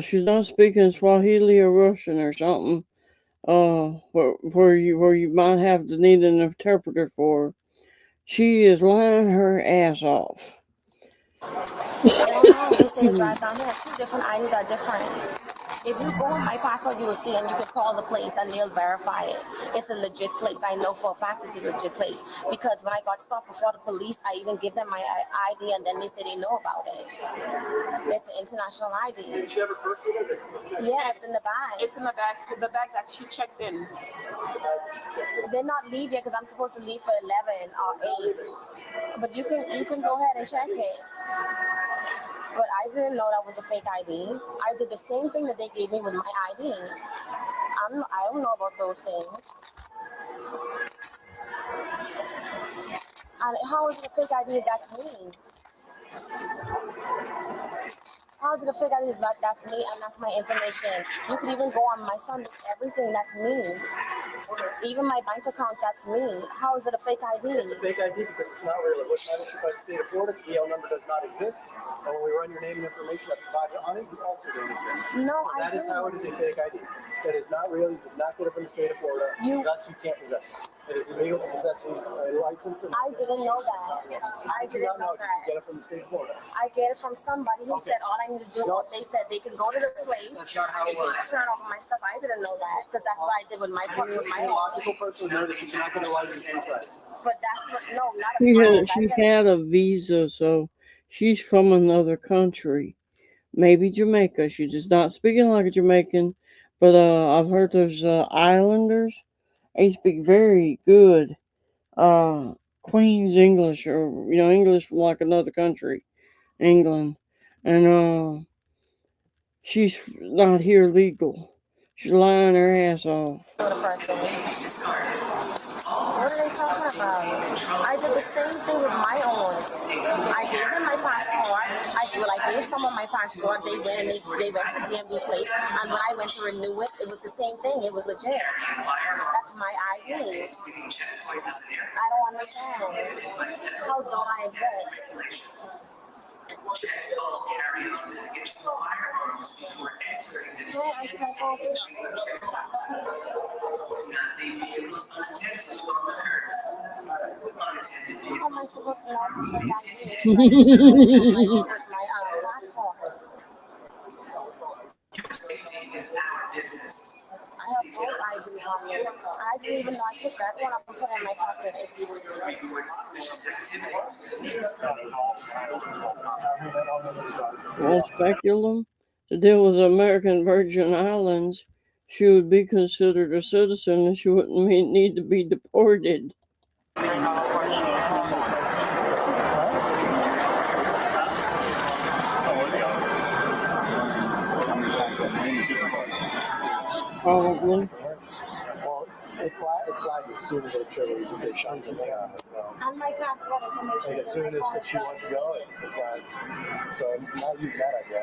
She's not speaking Swahili or Russian or something. Where you might have to need an interpreter for. She is lying her ass off. I don't know. They say to drive down here. Two different IDs are different. If you go on my passport, you will see, and you can call the place and they'll verify it. It's a legit place. I know for a fact it's a legit place because when I got stopped before the police, I even give them my ID, and then they say they know about it. It's an international ID. Did you ever birth it? Yeah, it's in the bag. It's in the bag that she checked in. They're not leave yet because I'm supposed to leave for 11 or 8. But you can go ahead and check it. But I didn't know that was a fake ID. I did the same thing that they gave me with my ID. I don't know about those things. And how is it a fake ID if that's me? How is it a fake ID if that's me and that's my information? You could even go on my son, everything, that's me. Even my bank account, that's me. How is it a fake ID? It's a fake ID because it's not real. It was not issued by the state of Florida. The EL number does not exist. And when we run your name and information that's provided on it, you also don't exist. No, so that is how it is a fake ID. That is not real. You did not get it from the state of Florida. Thus, you can't possess it. It is illegal to possess a license. I didn't know that. I didn't know that. You get it from the state of Florida. I get it from somebody who said all I need to do. They said they can go to the place and they can turn off my stuff. I didn't know that because that's what I did with my own. A logical person would know that you cannot get a license from Florida. But that's what not a She had a visa, so she's from another country, maybe Jamaica. She just not speaking like a Jamaican, but I've heard there's islanders. They speak very good Queen's English, or English from like another country, England, and she's not here legal. She's lying her ass off. What are they talking about? I did the same thing with my own. I gave them my passport. I gave someone my passport. They went and they went to the DMV place. And when I went to renew it, it was the same thing. It was legit. That's my ID. I don't understand. How don't I exist? Check all carry-ons and get firearms before entering the DMV. Do not leave vehicles unattended on the curb. Unattended vehicles. How am I supposed to know my passport? Your safety is our business. I have both IDs on me. I didn't even know I took that one up and put it in my pocket. Report suspicious activity to the nearest Well, speculum, to deal with the American Virgin Islands, she would be considered a citizen and she wouldn't need to be deported. Probably. Well, it flagged as soon as it showed it was a shot. And my passport information. Like as soon as she wanted to go, it flagged. So I'm not using that idea.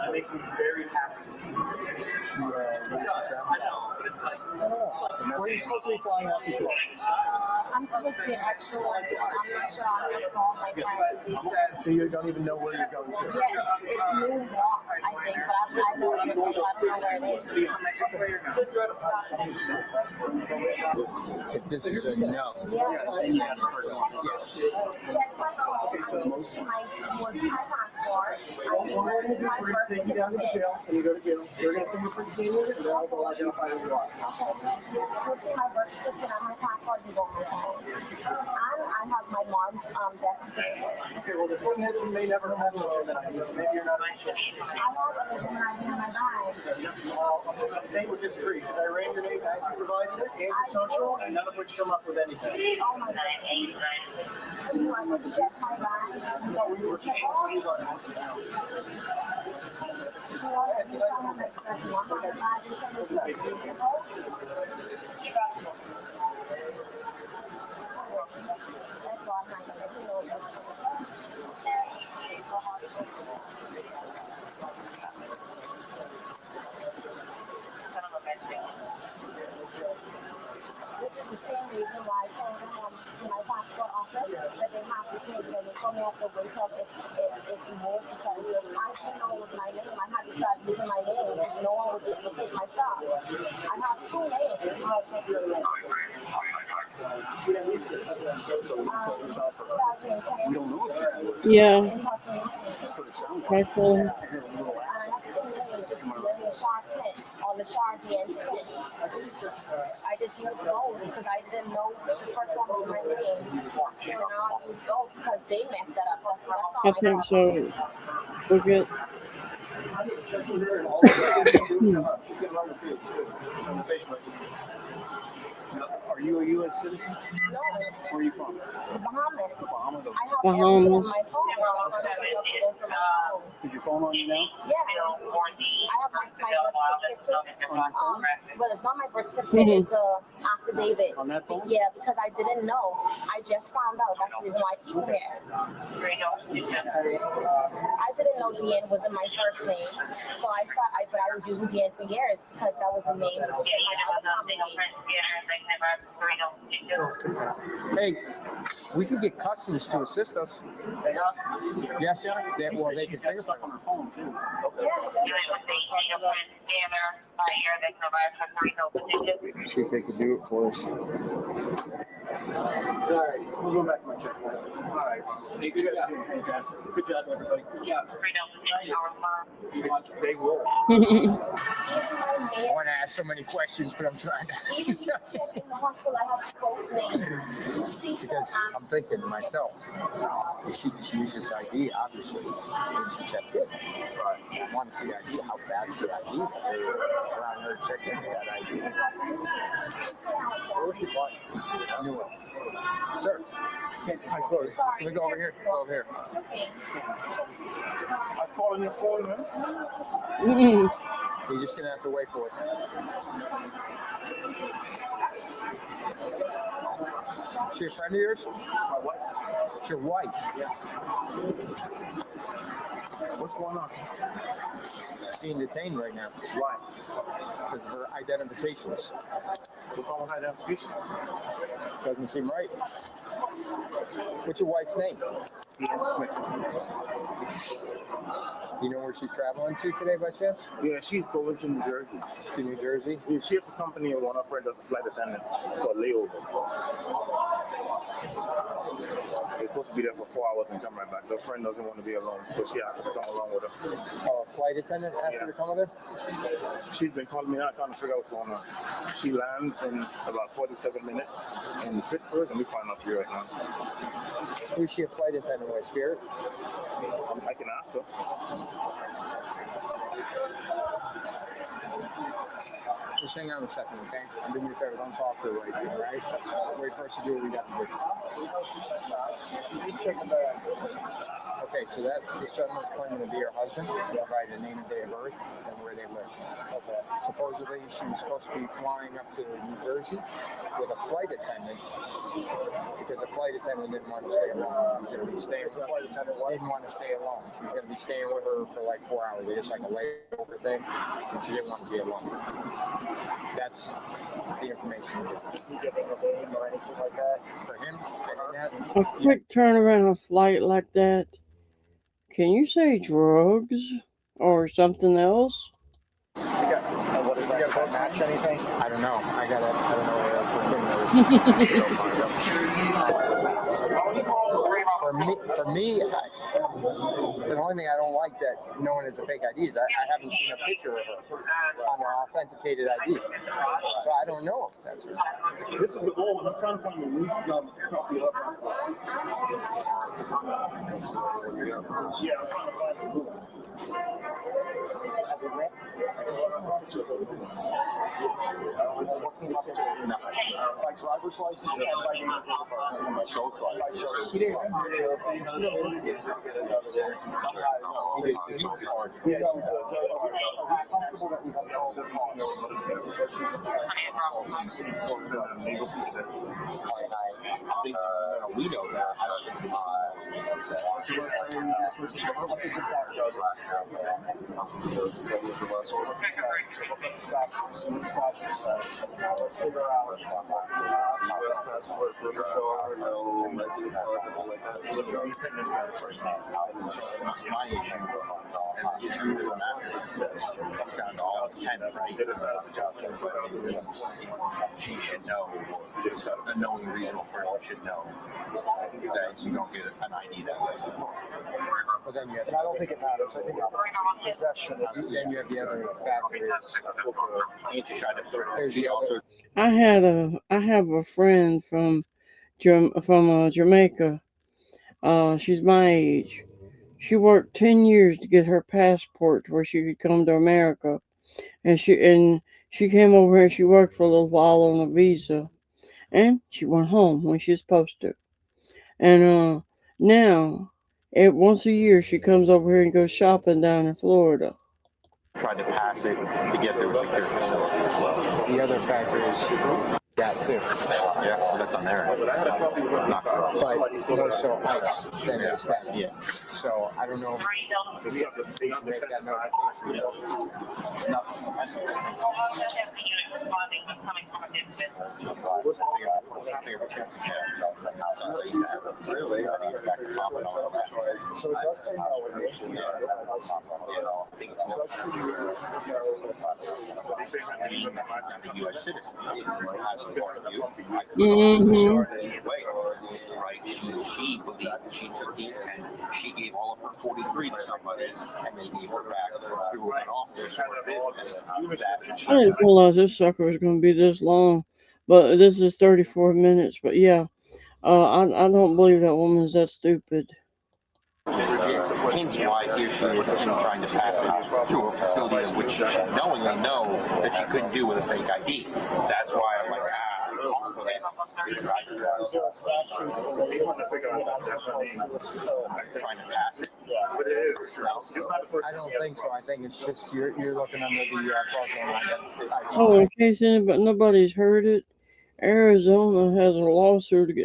I make me very happy to see you. Where are you supposed to be flying out to? I'm supposed to be an extra one, so I'm not sure I'm just going like that. So you don't even know where you're going to? Yes, it's New York, I think, but I know where it is, I don't know where it is. If this is a no, then you have to put it on. Take you down to the jail, and you go to jail. They're going to fingerprint scan you, and they'll identify who you are. My birth certificate and my passport is on my phone. And I have my mom's death certificate. Okay, well, the thing is, you may never have legitimate ID, so maybe you're not. I have a legitimate ID in my bag. Well, the state would disagree, because I ran your name as you provided it, and your social, and none of which come up with anything. Oh my God. You want to check my bag? No, we were checking all these on reason why I told them to my passport office that they have to change it. They told me I have to wait till it's moved because I didn't know it was my name. I had to start using my name because no one was able to take my stuff. I have two names. Yeah. Rifle. Lashar DN Smith. I just used gold because I didn't know the first one was my name. So now I use gold because they messed that up. I think so. Look at. Are you a U.S. citizen? No. Where are you from? Bahamas. Bahamas. I have Bahamas. everything on my phone. Is your phone on you now? Yeah. I have my birth certificate too. Well, it's not my birth certificate. It's a affidavit. On that phone? Yeah, because I didn't know. I just found out. That's the reason why I keep it here. I didn't know DN wasn't my first name, so but I was using DN for years because that was the name that my house family gave. Hey, we could get customs to assist us. Yes, they can fingerprint on their phone too. See if they can do it for us. Alright, we'll go back to my checkpoint. Alright. Hey, good job. Fantastic. Good job, everybody. Good job. They will. I want to ask so many questions, but I'm trying to. Because I'm thinking to myself, she used this ID, obviously, and she checked it. But I want to see the ID. How bad is the ID? Around her checking that ID. Where was she flying to? New one. Sir. Hi, sorry. Can we go over here? Go over here. I was calling your phone, man. You're just going to have to wait for it. Is she a friend of yours? My wife. It's your wife. Yeah. What's going on? She's being detained right now. Why? Because of her identifications. What's wrong with identification? Doesn't seem right. What's your wife's name? DN Smith. You know where she's traveling to today by chance? Yeah, she's going to New Jersey. To New Jersey? Yeah, she has a company and one of her friends is a flight attendant for a layover. They're supposed to be there for 4 hours and come right back. The friend doesn't want to be alone, so she asked her to come along with her. Oh, a flight attendant asked her to come with her? She's been calling me now trying to figure out what's going on. She lands in about 47 minutes in Pittsburgh, and we find out here right now. Who's she a flight attendant with, Spirit? I can ask her. Just hang on a second, okay? I'm doing your favor. Don't talk to her right now, all right? Wait for us to do what we got to do. Okay, so this gentleman's claiming to be her husband. They provide the name and date of birth and where they live. Okay. Supposedly, she was supposed to be flying up to New Jersey with a flight attendant because the flight attendant didn't want to stay alone. She was going to be staying. The flight attendant didn't want to stay alone. She was going to be staying with her for like 4 hours. They just like a layover thing, and she didn't want to be alone. That's the information we get. Is he giving a name or anything like that? For him, A quick turnaround flight like that. Can you say drugs or something else? What is that? Does that match anything? I don't know. I don't know For me, the only thing I don't like that knowing it's a fake ID is I haven't seen a picture of her on her authenticated ID. So I don't know if that's her. This is the goal. I'm trying to find the root copy of Yeah, I'm trying to find the root. My driver's license and my name and my social license. He didn't I'm We know that. My issue is really the matter. Comes down to all 10, right? She should know, the knowing reasonable person should know that you don't get an ID that. But then you have, And I don't think it matters. I think possession is. then you have the other factor is And she tried to there's she the also I have a friend from Jamaica. She's my age. She worked 10 years to get her passport to where she could come to America, and she came over here and she worked for a little while on a visa, and she went home when she was supposed to. And now, once a year she comes over here and goes shopping down in Florida. tried to pass it to get to a secure facility as well. the other factor is that too. Yeah, well, that's on there. Not for us. But more so ice than it is that. Yeah. So I don't know if we should make that notification. Really? So it does say no. I think it's a U.S. citizen. Right? She believed that she took the intent. She gave all of her 43 to somebody, and they gave her back through an office or a business. I didn't realize this sucker was going to be this long, but this is 34 minutes. But yeah, I don't believe that woman's that stupid. Hence why here she is trying to pass it through a facility in which she should knowingly know that she couldn't do with a fake ID. That's why I'm like, Is there a statute trying to pass it? I don't think so. I think it's just you're looking under the fraudulent identity. Oh, in case nobody's heard it, Arizona has a lawsuit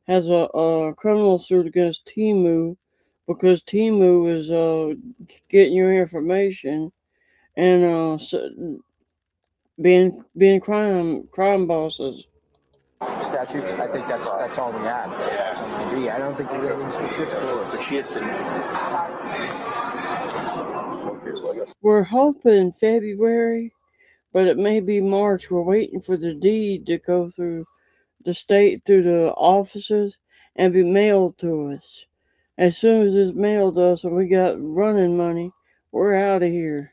has a criminal suit against Temu because Temu is getting your information and being crime bosses. Statutes. I think that's all we have. Yeah. I don't think there's anything specific. But she has to. We're hoping February, but it may be March. We're waiting for the deed to go through the state, through the offices, and be mailed to us. As soon as it's mailed to us and we got running money, we're out of here.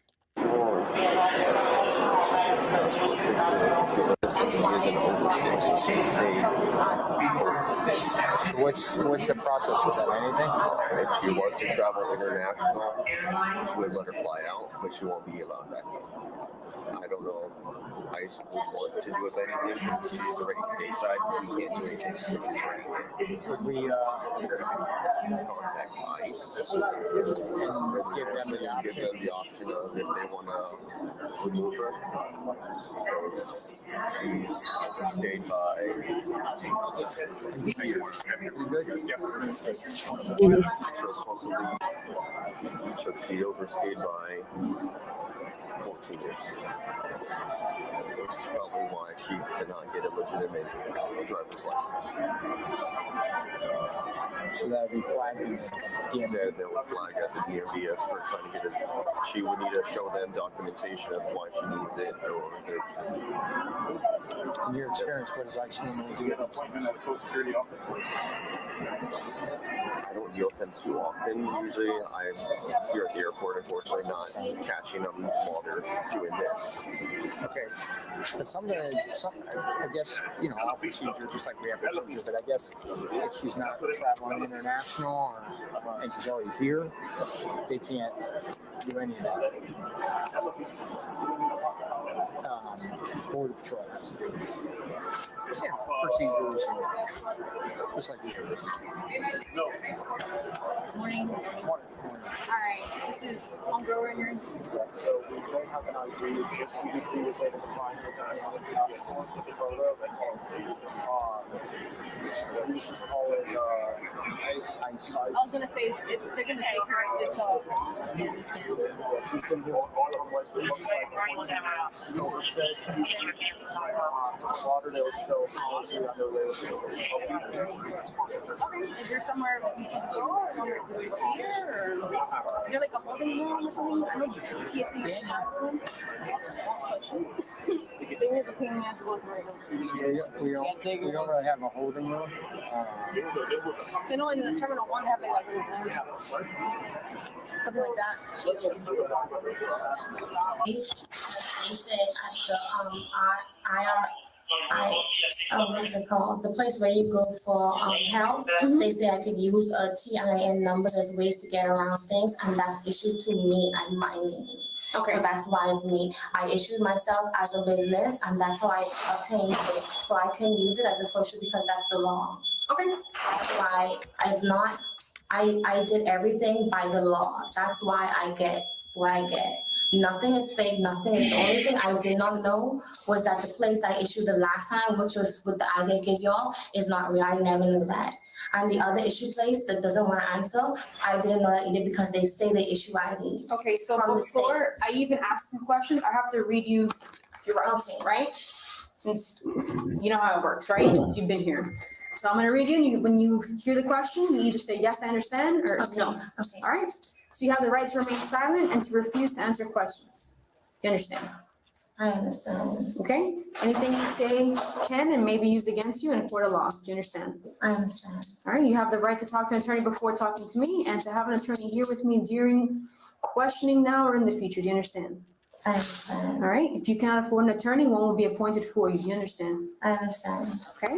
What's the process with that? Anything? If she was to travel international, we would let her fly out, but she won't be allowed back in. I don't know if ICE would want to do it anything because she's already stateside. We can't do anything because she's already here. Would we contact ICE and give them the option? Give them the option of if they want to remove her. Because she's stayed by. So she overstayed by 14 years, which is probably why she cannot get a legitimate driver's license. So that would be flagged in the DMV. They would flag at the DMV if we're trying to get it. She would need to show them documentation of why she needs it. Or in your experience, what does ICE normally do? I don't deal with them too often. Usually I'm here at the airport, unfortunately, not catching them while they're doing this. Okay. But I guess, all procedure, just like we have procedure, but I guess if she's not traveling international and she's already here, they can't do any of that. Border Patrol has to do procedures, just like we do. Morning. Alright, this is homegrower in your. So we may have an ID if CBP was able to find it in the photo. We should call it ice. I was gonna say they're gonna take her if it's a scan. She's been here from what looks like overstay. Lauderdale is still supposedly under list. Okay, is there somewhere we can go? Somewhere here? Or is there like a holding room or something? I know TSC has one. They have a king has to go through it. We don't really have a holding room. I know in the Terminal 1 they have like something like that. They said at the what is it called? The place where you go for help. They say I could use a TIN number. There's ways to get around things, and that's issued to me and my name. Okay. So that's why it's me. I issued myself as a business, and that's how I obtained it. So I can use it as a social because that's the law. Okay. That's why it's not. I did everything by the law. That's why I get what I get. Nothing is fake. Nothing is. The only thing I did not know was that the place I issued the last time, which was with the ID I gave y'all, is not real. I never knew that. And the other issue place that doesn't want to answer, I didn't know that either because they say they issue IDs. Okay, so before I even ask you questions, I have to read you your rights, right? Since you know how it works, right? Since you've been here. So I'm going to read you, and when you hear the question, you either say yes, I understand, or no. Okay. All right? So you have the right to remain silent and to refuse to answer questions. Do you understand? I understand. Okay? Anything you say can and may be used against you in a court of law. Do you understand? I understand. All right? You have the right to talk to an attorney before talking to me and to have an attorney here with me during questioning now or in the future. Do you understand? I understand. All right? If you cannot afford an attorney, one will be appointed for you. Do you understand? I understand. Okay?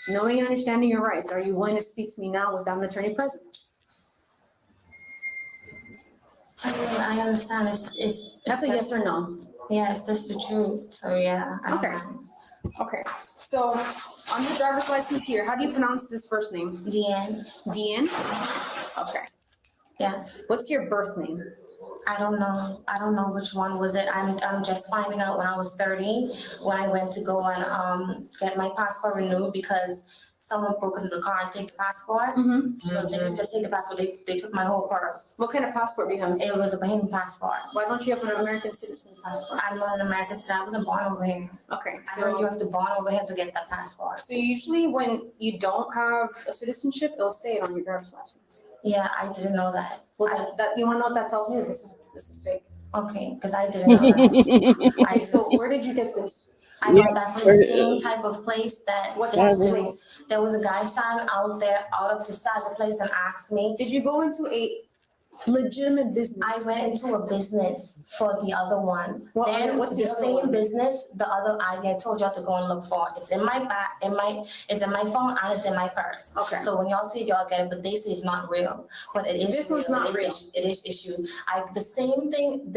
Knowing and understanding your rights, are you willing to speak to me now without an attorney present? I mean, I understand. That's a yes or no. Yes, that's the truth. So yeah. Okay. Okay. So on your driver's license here, how do you pronounce this first name? Deanne. Deanne? Okay. Yes. What's your birth name? I don't know. I don't know which one was it. I'm just finding out when I was 30 when I went to go and get my passport renewed because someone broke into the car and take the passport. So they didn't just take the passport, they took my whole purse. What kind of passport do you have? It was a Bahamian passport. Why don't you have an American citizen passport? I'm not an American citizen. I wasn't born over here. Okay. I heard you have to born over here to get that passport. So usually when you don't have a citizenship, they'll say it on your driver's license. Yeah, I didn't know that. Well, that you want to know what that tells me? That this is fake. Okay, because I didn't know that. So where did you get this? I got that from the same type of place that. What place? There was a guy standing out there, out of the side of the place, and asked me. Did you go into a legitimate business? I went into a business for the other one. Then what's the the other same one? business, the other ID I told y'all to go and look for. It's in my back, it's in my phone, and it's in my purse. Okay. So when y'all see it, y'all get it, but they say it's not real. But it is. This one's not real. It is issued. I did the same thing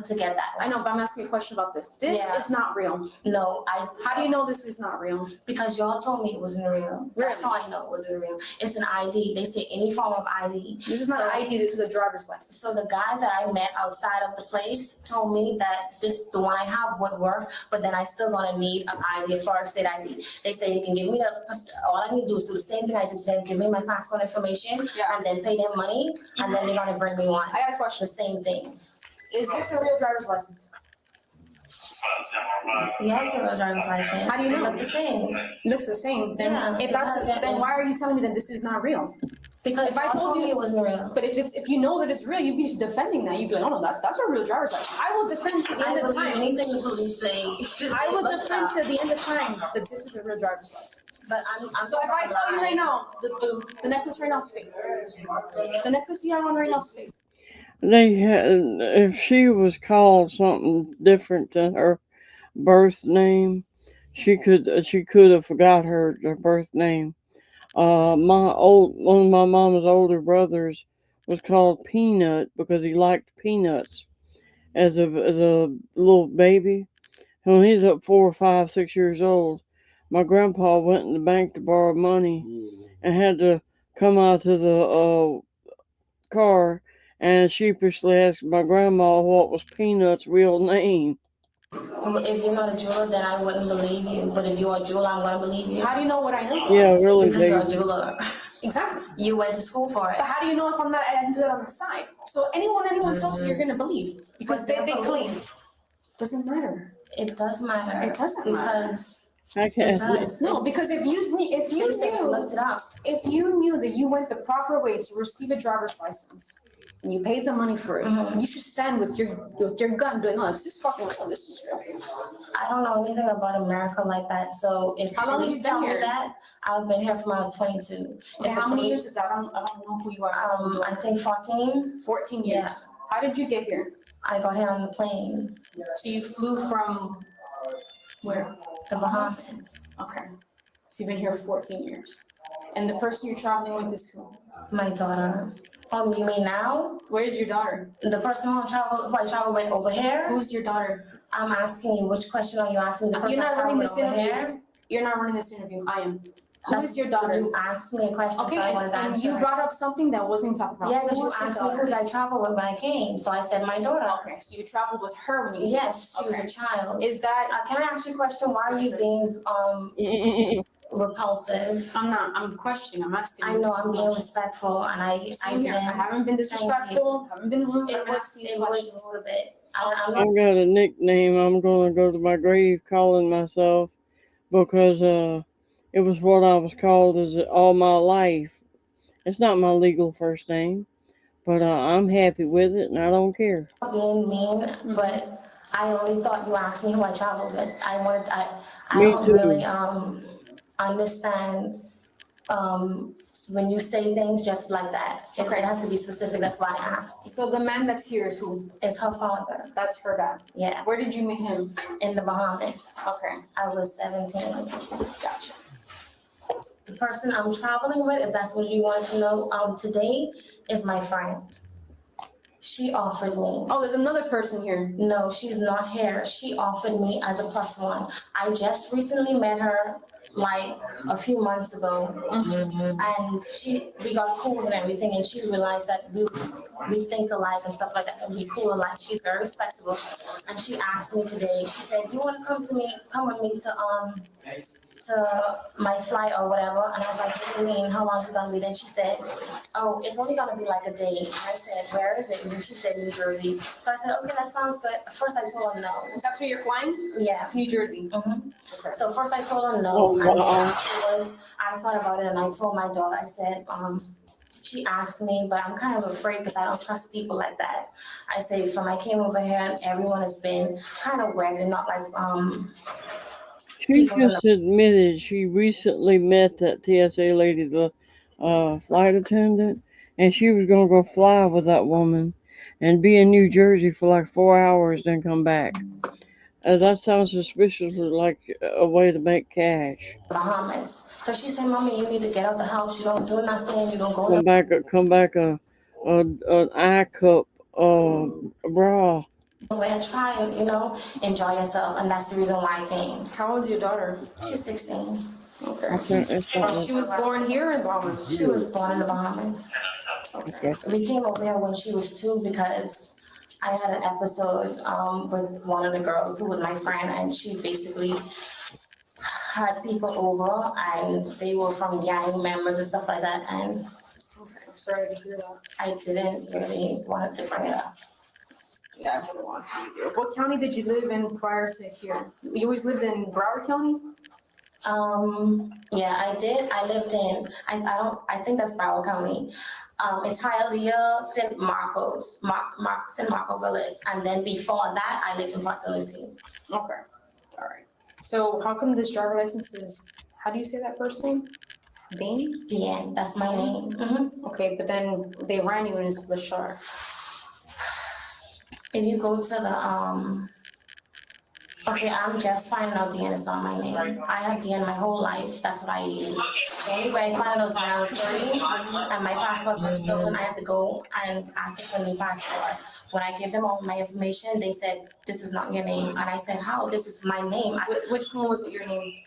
to get that one. I know, but I'm asking you a question about this. This is not real. No, How do you know this is not real? Because y'all told me it wasn't real. That's how I know it wasn't real. It's an ID. They say any form of ID. This is not an ID. This is a driver's license. So the guy that I met outside of the place told me that the one I have would work, but then I still gonna need an ID, a Florida State ID. They say you can give me all I need to do is do the same thing I did to them, give me my passport information, and then pay them money, and then they're gonna bring me one. I got a question. The same thing. Is this a real driver's license? Yes, a real driver's license. How do you know? They look the same. Looks the same. Then then why are you telling me that this is not real? Because if I told you it wasn't real. But if you know that it's real, you'd be defending that. You'd be like, oh no, that's a real driver's license. I will defend to the end of the time. Anything the police say. I will defend to the end of time that this is a real driver's license. But I'm so if I tell you right now, the necklace right now is fake. The necklace you have on right now is fake. If she was called something different than her birth name, she could have forgot her birth name. One of my mama's older brothers was called Peanut because he liked peanuts as a little baby. When he's up 4, 5, 6 years old, my grandpa went in the bank to borrow money and had to come out to the car and sheepishly asked my grandma what was Peanut's real name. If you're not a jeweler, then I wouldn't believe you. But if you're a jeweler, I'm going to believe you. How do you know what I know? Yeah, really. Because you're a jeweler. Exactly. You went to school for it. But how do you know if I'm not? I didn't do that on the side. So anyone tells you, you're going to believe because they claim. Doesn't matter. It does matter. It doesn't matter. It does. No, because if you knew that you went the proper way to receive a driver's license, and you paid the money for it, you should stand with your gun doing, no, this is fucking real. This is real. I don't know anything about America like that. So if How long have police you been tell me here? that, I've been here from when I was 22. Okay, If how the many police- years is that? I don't know who you are. I think 14. 14 years. How did you get here? I got here on the plane. So you flew from where? The Bahamas. Okay. So you've been here 14 years. And the person you're traveling with is who? My daughter. You mean now? Where's your daughter? The person who I travel with over here. Who's your daughter? I'm asking you, which question are you asking? The person You're not I travel running with this over interview. here? You're not running this interview. I am. Who is your daughter? You asked me a question, Okay, so I wanted to and answer. you brought up something that wasn't talked about. Yeah, because Who you is your asked me daughter? who did I travel with when I came, so I said my daughter. Okay, so you traveled with her when you came? Yes, she was Okay. a child. Is that? Can I ask you a question? Why are you being repulsive? I'm questioning. I'm asking. I know I'm being respectful, and I didn't. I haven't been disrespectful. I haven't been rude. It was a little bit. I'm I've got a nickname I'm going to go to my grave calling myself because it was what I was called as all my life. It's not my legal first name, but I'm happy with it and I don't care. being mean, but I only thought you asked me who I traveled with. I Me don't too. really understand when you say things just like that. It has to be specific. That's why I asked. So the man that's here is who? It's her father. That's her dad. Yeah. Where did you meet him? In the Bahamas. Okay. I was 17. Gotcha. The person I'm traveling with, if that's what you want to know, today is my friend. She offered me. Oh, there's another person here. No, she's not here. She offered me as a +1. I just recently met her like a few months ago, and we got cool and everything, and she realized that we think alike and stuff like that, and we cool alike. She's very respectable, and she asked me today. She said, "You want to come with me to my flight or whatever?" And I was like, "What do you mean? How long is it gonna be?" Then she said, "Oh, it's only gonna be like a day." And I said, "Where is it?" And she said, "New Jersey." So I said, "Okay, that sounds good." First I told her no. That's where you're flying? Yeah. To New Jersey. So first I told her no. Oh, And wow. afterwards I thought about it and I told my daughter, I said, she asked me, but I'm kind of afraid because I don't trust people like that. I say, from I came over here and everyone has been kind of weird and not like She just admitted she recently met that TSA lady, the flight attendant, and she was going to go fly with that woman and be in New Jersey for like 4 hours, then come back. That sounds suspiciously like a way to make cash. Bahamas. So she said, "Mommy, you need to get out the house. You don't do nothing. You don't go." Come back an eye cup bra. Where try and enjoy yourself, and that's the reason why I came. How old is your daughter? She's 16. Okay. She was born here in Bahamas. She was born in the Bahamas. Okay. We came over here when she was 2 because I had an episode with one of the girls who was my friend, and she basically had people over, and they were from gang members and stuff like that. And sorry to hear that. I didn't really want to bring it up. Yeah, I wouldn't want to either. What county did you live in prior to here? You always lived in Broward County? Yeah, I did. I lived in, I think that's Broward County. It's Hialeah, St. Marcos, St. Marco Villas. And then before that, I lived in Port St. Lucie. Okay. All right. So how come this driver license is, how do you say that first name? Dean? Deanne, that's my name. Okay, but then they ran you and it's Lashar. If you go to the, okay, I'm just finding out Deanne is not my name. I have Deanne my whole life. That's what I use. The only way I found out was when I was 30 and my passport was stolen. I had to go and ask for a new passport. When I gave them all my information, they said, "This is not your name." And I said, "How? This is my name." Which one was your name?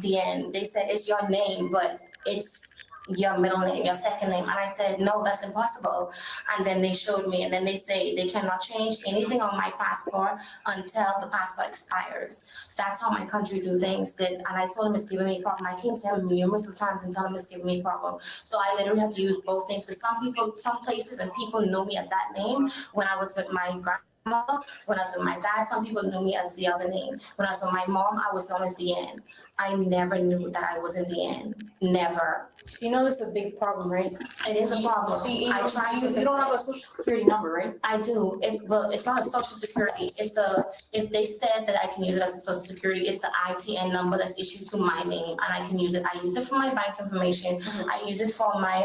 Deanne. They said, "It's your name, but it's your middle name, your second name." And I said, "No, that's impossible." And then they showed me, and then they say they cannot change anything on my passport until the passport expires. That's how my country do things. And I told him it's giving me a problem. I came to him numerous of times and tell him it's giving me a problem. So I literally had to use both things because some places and people know me as that name. When I was with my grandmother, when I was with my dad, some people knew me as the other name. When I was with my mom, I was known as Deanne. I never knew that I wasn't Deanne. Never. So you know this is a big problem, right? It is a problem. So you, I tried to you don't have a social security number, right? I do. Well, it's not a social security. They said that I can use it as a social security. It's the ITN number that's issued to my name, and I can use it. I use it for my bank information. I use it for my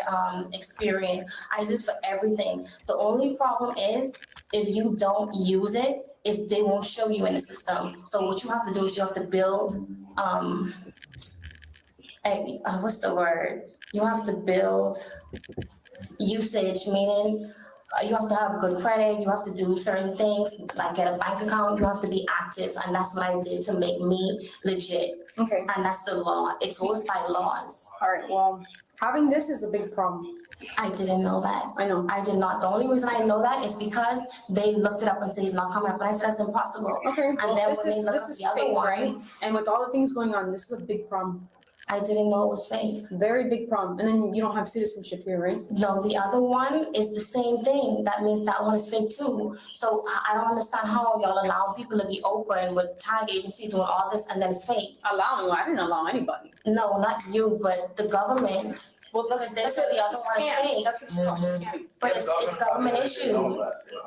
experience. I use it for everything. The only problem is if you don't use it, they won't show you in the system. So what you have to do is you have to build what's the word? You have to build usage, meaning you have to have good credit, you have to do certain things, like get a bank account, you have to be active, and that's what I did to make me legit. Okay. And that's the law. It goes by laws. All right, well, having this is a big problem. I didn't know that. I know. I did not. The only reason I know that is because they looked it up and said it's not coming up, and I said that's impossible. Okay, and well, then this is fake, right? And with all the things going on, this is a big problem. I didn't know it was fake. Very big problem. And then you don't have citizenship here, right? No, the other one is the same thing. That means that one is fake too. So I don't understand how y'all allow people to be open with tag agency doing all this and then it's fake. Allowing? I didn't allow anybody. No, not you, but the government. Well, that's the other one is fake. That's what's scam. But it's government issued.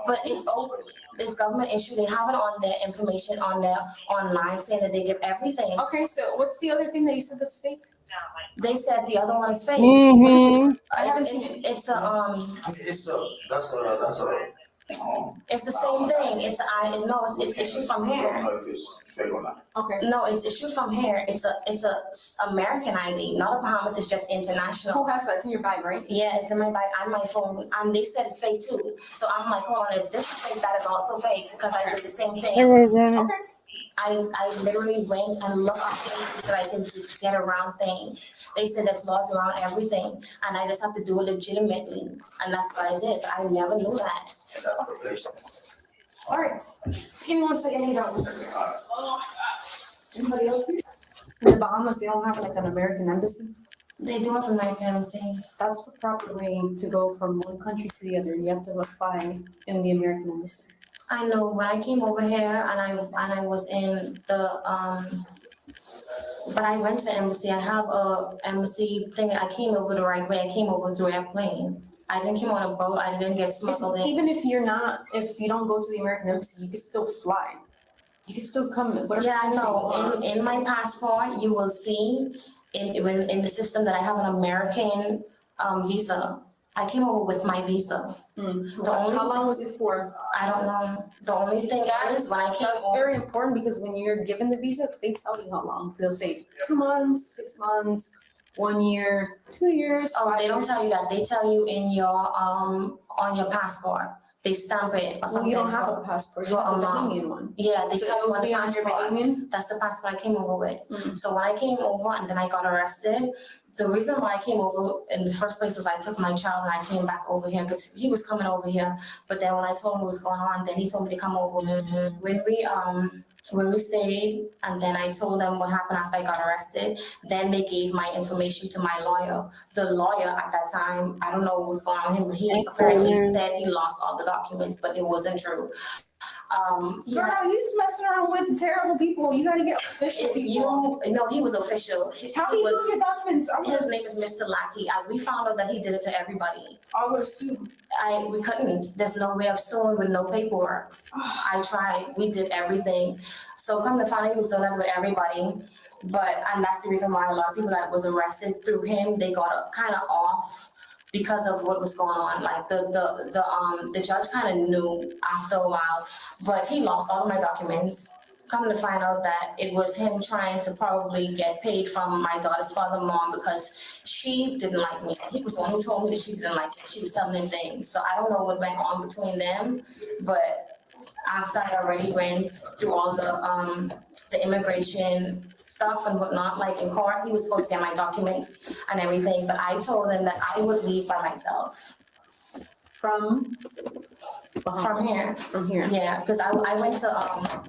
But it's open. It's government issued. They have it on their information on their online saying that they give everything. Okay, so what's the other thing that you said that's fake? They said the other one is fake. What is it? I haven't seen it. It's the same thing. It's issued from here. Okay. No, it's issued from here. It's a American ID, not a Bahamas. It's just international. Who has that? It's in your bag, right? Yeah, it's in my bag and my phone, and they said it's fake too. So I'm like, hold on, if this is fake, that is also fake because I did the same thing. Okay. I literally went and looked up things so I can get around things. They said there's laws around everything, and I just have to do it legitimately, and that's what I did. I never knew that. All right. Give me 1 second. Hang on. Anybody else here? In the Bahamas, they don't have like an American embassy. They do have an American embassy. That's the proper way to go from one country to the other. You have to apply in the American embassy. I know. When I came over here and I was in the but I went to the embassy. I have a embassy thing. I came over the right way. I came over through airplane. I didn't come on a boat. I didn't get smuggled in. Even if you don't go to the American embassy, you can still fly. You can still come. Yeah, I know. In my passport, you will see in the system that I have an American visa. I came over with my visa. How long was it for? I don't know. The only thing is when I came That's very important because when you're given the visa, they tell you how long. They'll say 2 months, 6 months, 1 year, 2 years. Oh, they don't tell you that. They tell you in your on your passport. They stamp it or something. You don't have a passport. You have a Bahamian one. Yeah, they tell you on the passport. Bahamian? That's the passport I came over with. So when I came over and then I got arrested, the reason why I came over in the first place was I took my child and I came back over here because he was coming over here. But then when I told him what was going on, then he told me to come over. When we stayed, and then I told them what happened after I got arrested, then they gave my information to my lawyer. The lawyer at that time, I don't know what was going on with him, but he apparently said he lost all the documents, but it wasn't true. Girl, you just messing around with terrible people. You gotta get official people. No, he was official. How do you lose your documents? His name is Mr. Lackey. We found out that he did it to everybody. I would assume. We couldn't. There's no way of suing with no paperwork. I tried. We did everything. So come to find out he was doing that with everybody. And that's the reason why a lot of people that was arrested through him, they got kind of off because of what was going on. Like the judge kind of knew after a while, but he lost all of my documents. Come to find out that it was him trying to probably get paid from my daughter's father, mom, because she didn't like me. He was the one who told me that she didn't like me. She was telling them things. So I don't know what went on between them, but after I already went through all the immigration stuff and whatnot, like in court, he was supposed to get my documents and everything, but I told him that I would leave by myself. From here. From here. Yeah, because I went to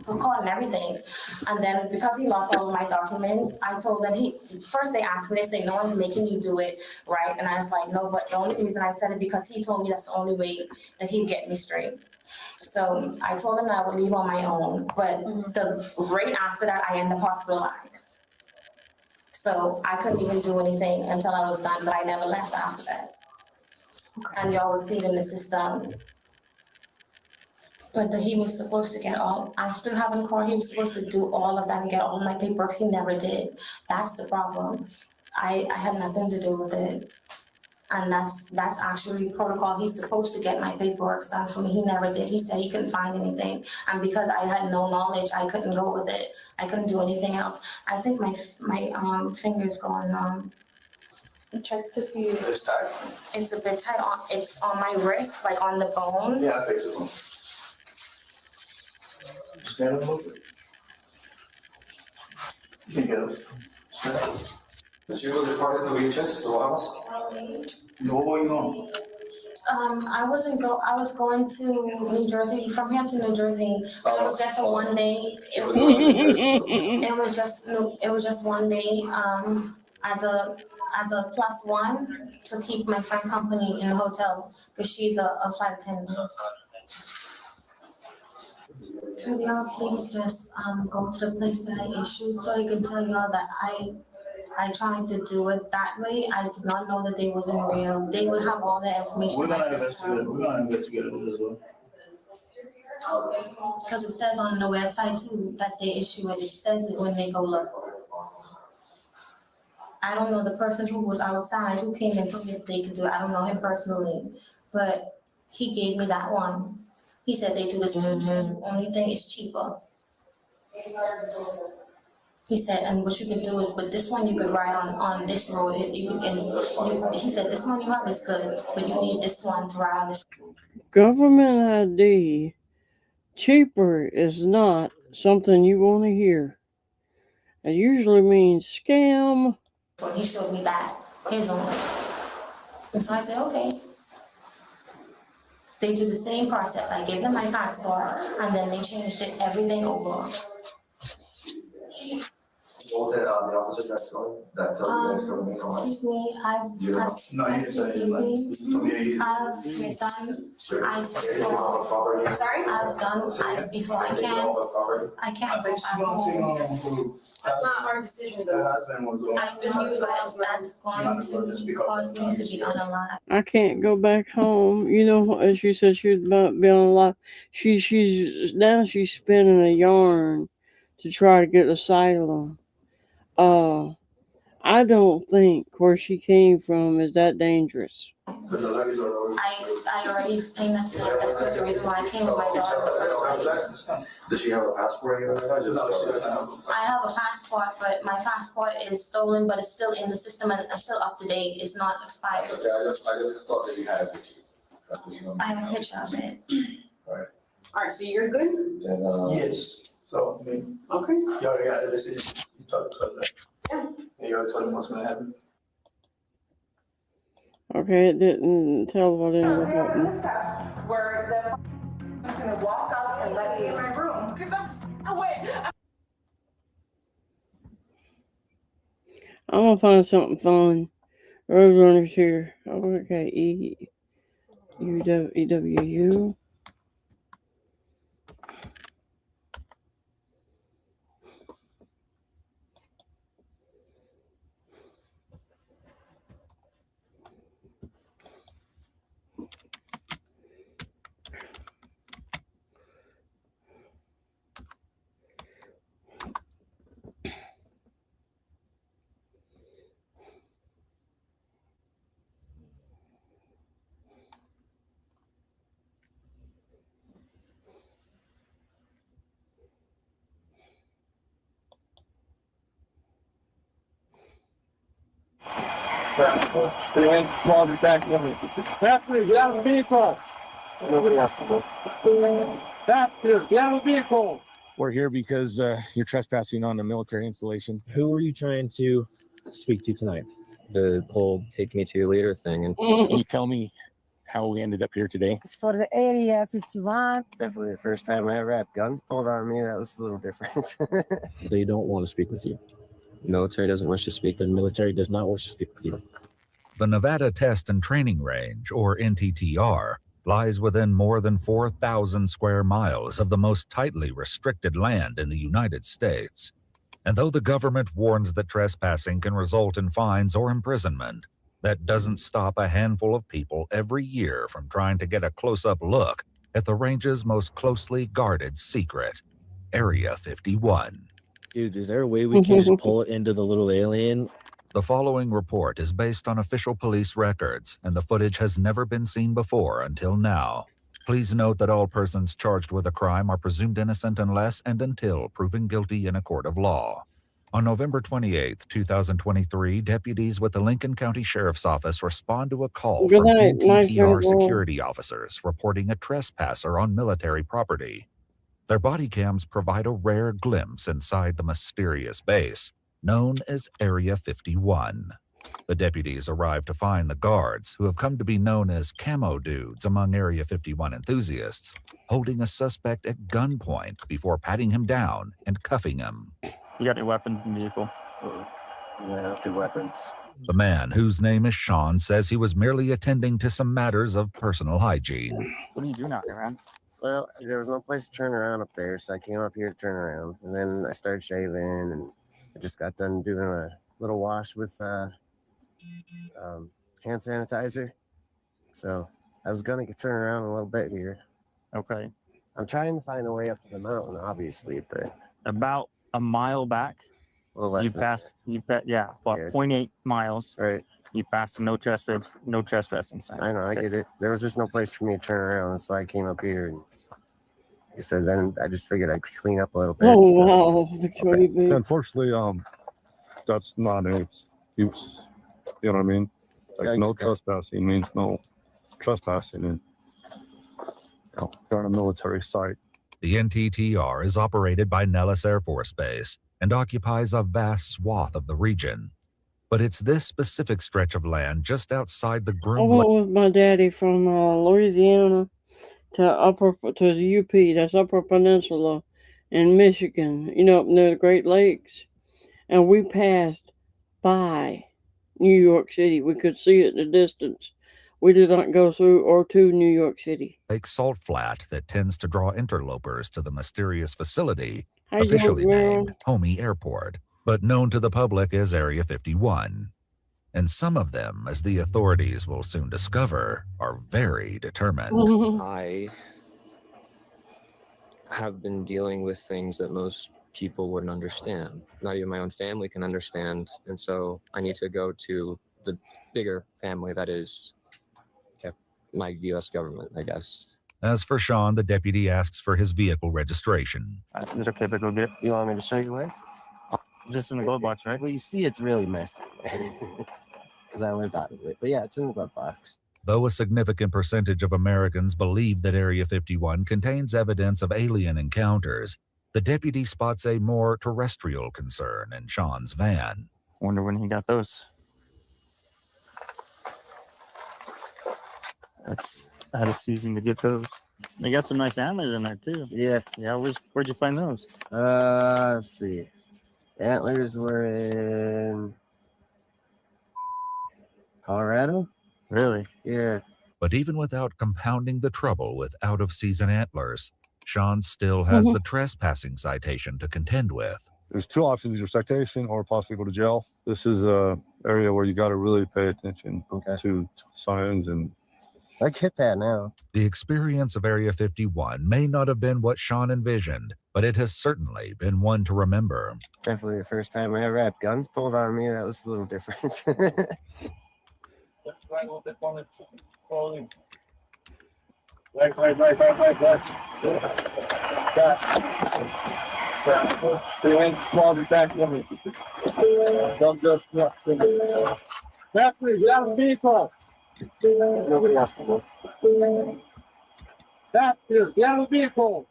court and everything. And then because he lost all of my documents, I told them first they asked me, they say, no one's making you do it, right? And I was like, no, but the only reason I said it because he told me that's the only way that he'd get me straight. So I told him that I would leave on my own, but right after that, I ended up hospitalized. So I couldn't even do anything until I was done, but I never left after that. And y'all will see it in the system. But he was supposed to get all, after having court, he was supposed to do all of that and get all my paperwork. He never did. That's the problem. I had nothing to do with it. And that's actually protocol. He's supposed to get my paperwork done for me. He never did. He said he couldn't find anything. And because I had no knowledge, I couldn't go with it. I couldn't do anything else. I think my finger's going check to see. It's tight. It's a bit tight. It's on my wrist, like on the bone. Yeah, I fix it. Stand up a little bit. You can get it. ¿Has sido de parte de VHS? ¿Lo vamos? No voy, no. I was going to New Jersey, from here to New Jersey. But it was just a one day. It was just one day. As a +1 to keep my friend company in the hotel because she's a flight attendant. Could y'all please just go to the place that I issued so I can tell y'all that I tried to do it that way. I did not know that they wasn't real. They would have all the information. We're gonna investigate it. We're gonna investigate it as well. Because it says on the website too that they issue it. It says it when they go look. I don't know the person who was outside who came and told me if they could do it. I don't know him personally, but he gave me that one. He said they do this. Only thing is cheaper. He said, and what you can do is, but this one you could ride on this road. He said this one you have is good, but you need this one to ride on this. Government ID, cheaper is not something you want to hear. It usually means scam. So he showed me that, his own. And so I said, okay. They do the same process. I gave them my passport, and then they changed it, everything over. What was it, the officer that's going, that tells you that's going to be on? Excuse me, I've my son, ice before. Sorry? I've done ice before. I can't go back home. That's not our decision though. That's going to cause me to be unalive. I can't go back home. You know, she said she would be unalive. She's spinning a yarn to try to get asylum. I don't think where she came from is that dangerous. I already explained that to them. That's the reason why I came with my daughter the first time. Does she have a passport? I have a passport, but my passport is stolen, but it's still in the system and it's still up to date. It's not expired. Okay, I just thought that you had it with you. I have a picture of it. Alright. Alright, so you're good? Then, yes. So, okay. You already got the decision. You talked to them. Yeah. And you already told them what's going to happen. Okay, it didn't tell what ended up happening. Where the going to walk up and let me in my room. Get the away. I'm gonna find something fun. Roadrunner's here. Okay, EWU. Get out of the vehicle. Get out of the vehicle. We're here because you're trespassing on a military installation. Who are you trying to speak to tonight? The whole take me to your leader thing. And can you tell me how we ended up here today? It's for the area 51. Definitely the first time I ever had guns pulled on me. That was a little different. They don't want to speak with you. The military doesn't wish to speak. The military does not wish to speak with you. The Nevada Test and Training Range, or NTTR, lies within more than 4,000 square miles of the most tightly restricted land in the United States. And though the government warns that trespassing can result in fines or imprisonment, that doesn't stop a handful of people every year from trying to get a close-up look at the range's most closely guarded secret, Area 51. Dude, is there a way we can just pull it into the little alien? The following report is based on official police records, and the footage has never been seen before until now. Please note that all persons charged with a crime are presumed innocent unless and until proven guilty in a court of law. On November 28, 2023, deputies with the Lincoln County Sheriff's Office respond to a call Good from night, my NTTR favorite boy. security officers reporting a trespasser on military property. Their body cams provide a rare glimpse inside the mysterious base, known as Area 51. The deputies arrive to find the guards, who have come to be known as camo dudes among Area 51 enthusiasts, holding a suspect at gunpoint before patting him down and cuffing him. You got any weapons in the vehicle? Yeah, 2 weapons. The man, whose name is Sean, says he was merely attending to some matters of personal hygiene. What are you doing out here, man? Well, there was no place to turn around up there, so I came up here to turn around. And then I started shaving, and I just got done doing a little wash with hand sanitizer. So I was going to turn around a little bit here. Okay. I'm trying to find a way up to the mountain, obviously, but... About a mile back, you passed, about 0.8 miles. Right. You passed the no trespassing sign. I know, I get it. There was just no place for me to turn around. That's why I came up here. And so then I just figured I'd clean up a little bit. Oh, so. wow. Victoria Big. Unfortunately, that's not an excuse. You know what I mean? Like, no trespassing means no trespassing in you're on a military site. The NTTR is operated by Nellis Air Force Base and occupies a vast swath of the region. But it's this specific stretch of land just outside the I Groom went with my daddy from Louisiana to the UP. That's Upper Peninsula in Michigan. You know, up near the Great Lakes, and we passed by New York City. We could see it in the distance. We did not go through or to New York City. Lake Salt Flat that tends to draw interlopers to the mysterious facility, Hi, officially George Brown. named Homey Airport, but known to the public as Area 51. And some of them, as the authorities will soon discover, are very determined. I have been dealing with things that most people wouldn't understand. Not even my own family can understand. And so I need to go to the bigger family that is my U.S. government, I guess. As for Sean, the deputy asks for his vehicle registration. Is it okay if I go get it? You want me to show you where? Just in the glove box, right? Well, you see it's really messy. Because I lived out of it. But yeah, it's in the glove box. Though a significant percentage of Americans believe that Area 51 contains evidence of alien encounters, the deputy spots a more terrestrial concern in Sean's van. Wonder when he got those. I had a season to get those. They got some nice antlers in there too. Yeah. Yeah, where'd you find those? Let's see. Antlers were in Colorado. Really? Yeah. But even without compounding the trouble with out-of-season antlers, Sean still has the trespassing citation to contend with. There's 2 options, either citation or possibly go to jail. This is a area where you got to really pay attention to signs and... I get that now. The experience of Area 51 may not have been what Sean envisioned, but it has certainly been one to remember. Definitely the first time I ever had guns pulled on me. That was a little different. Don't just Jeffrey, get out of the vehicle. Nobody else can go. Jeffrey, get out of the vehicle.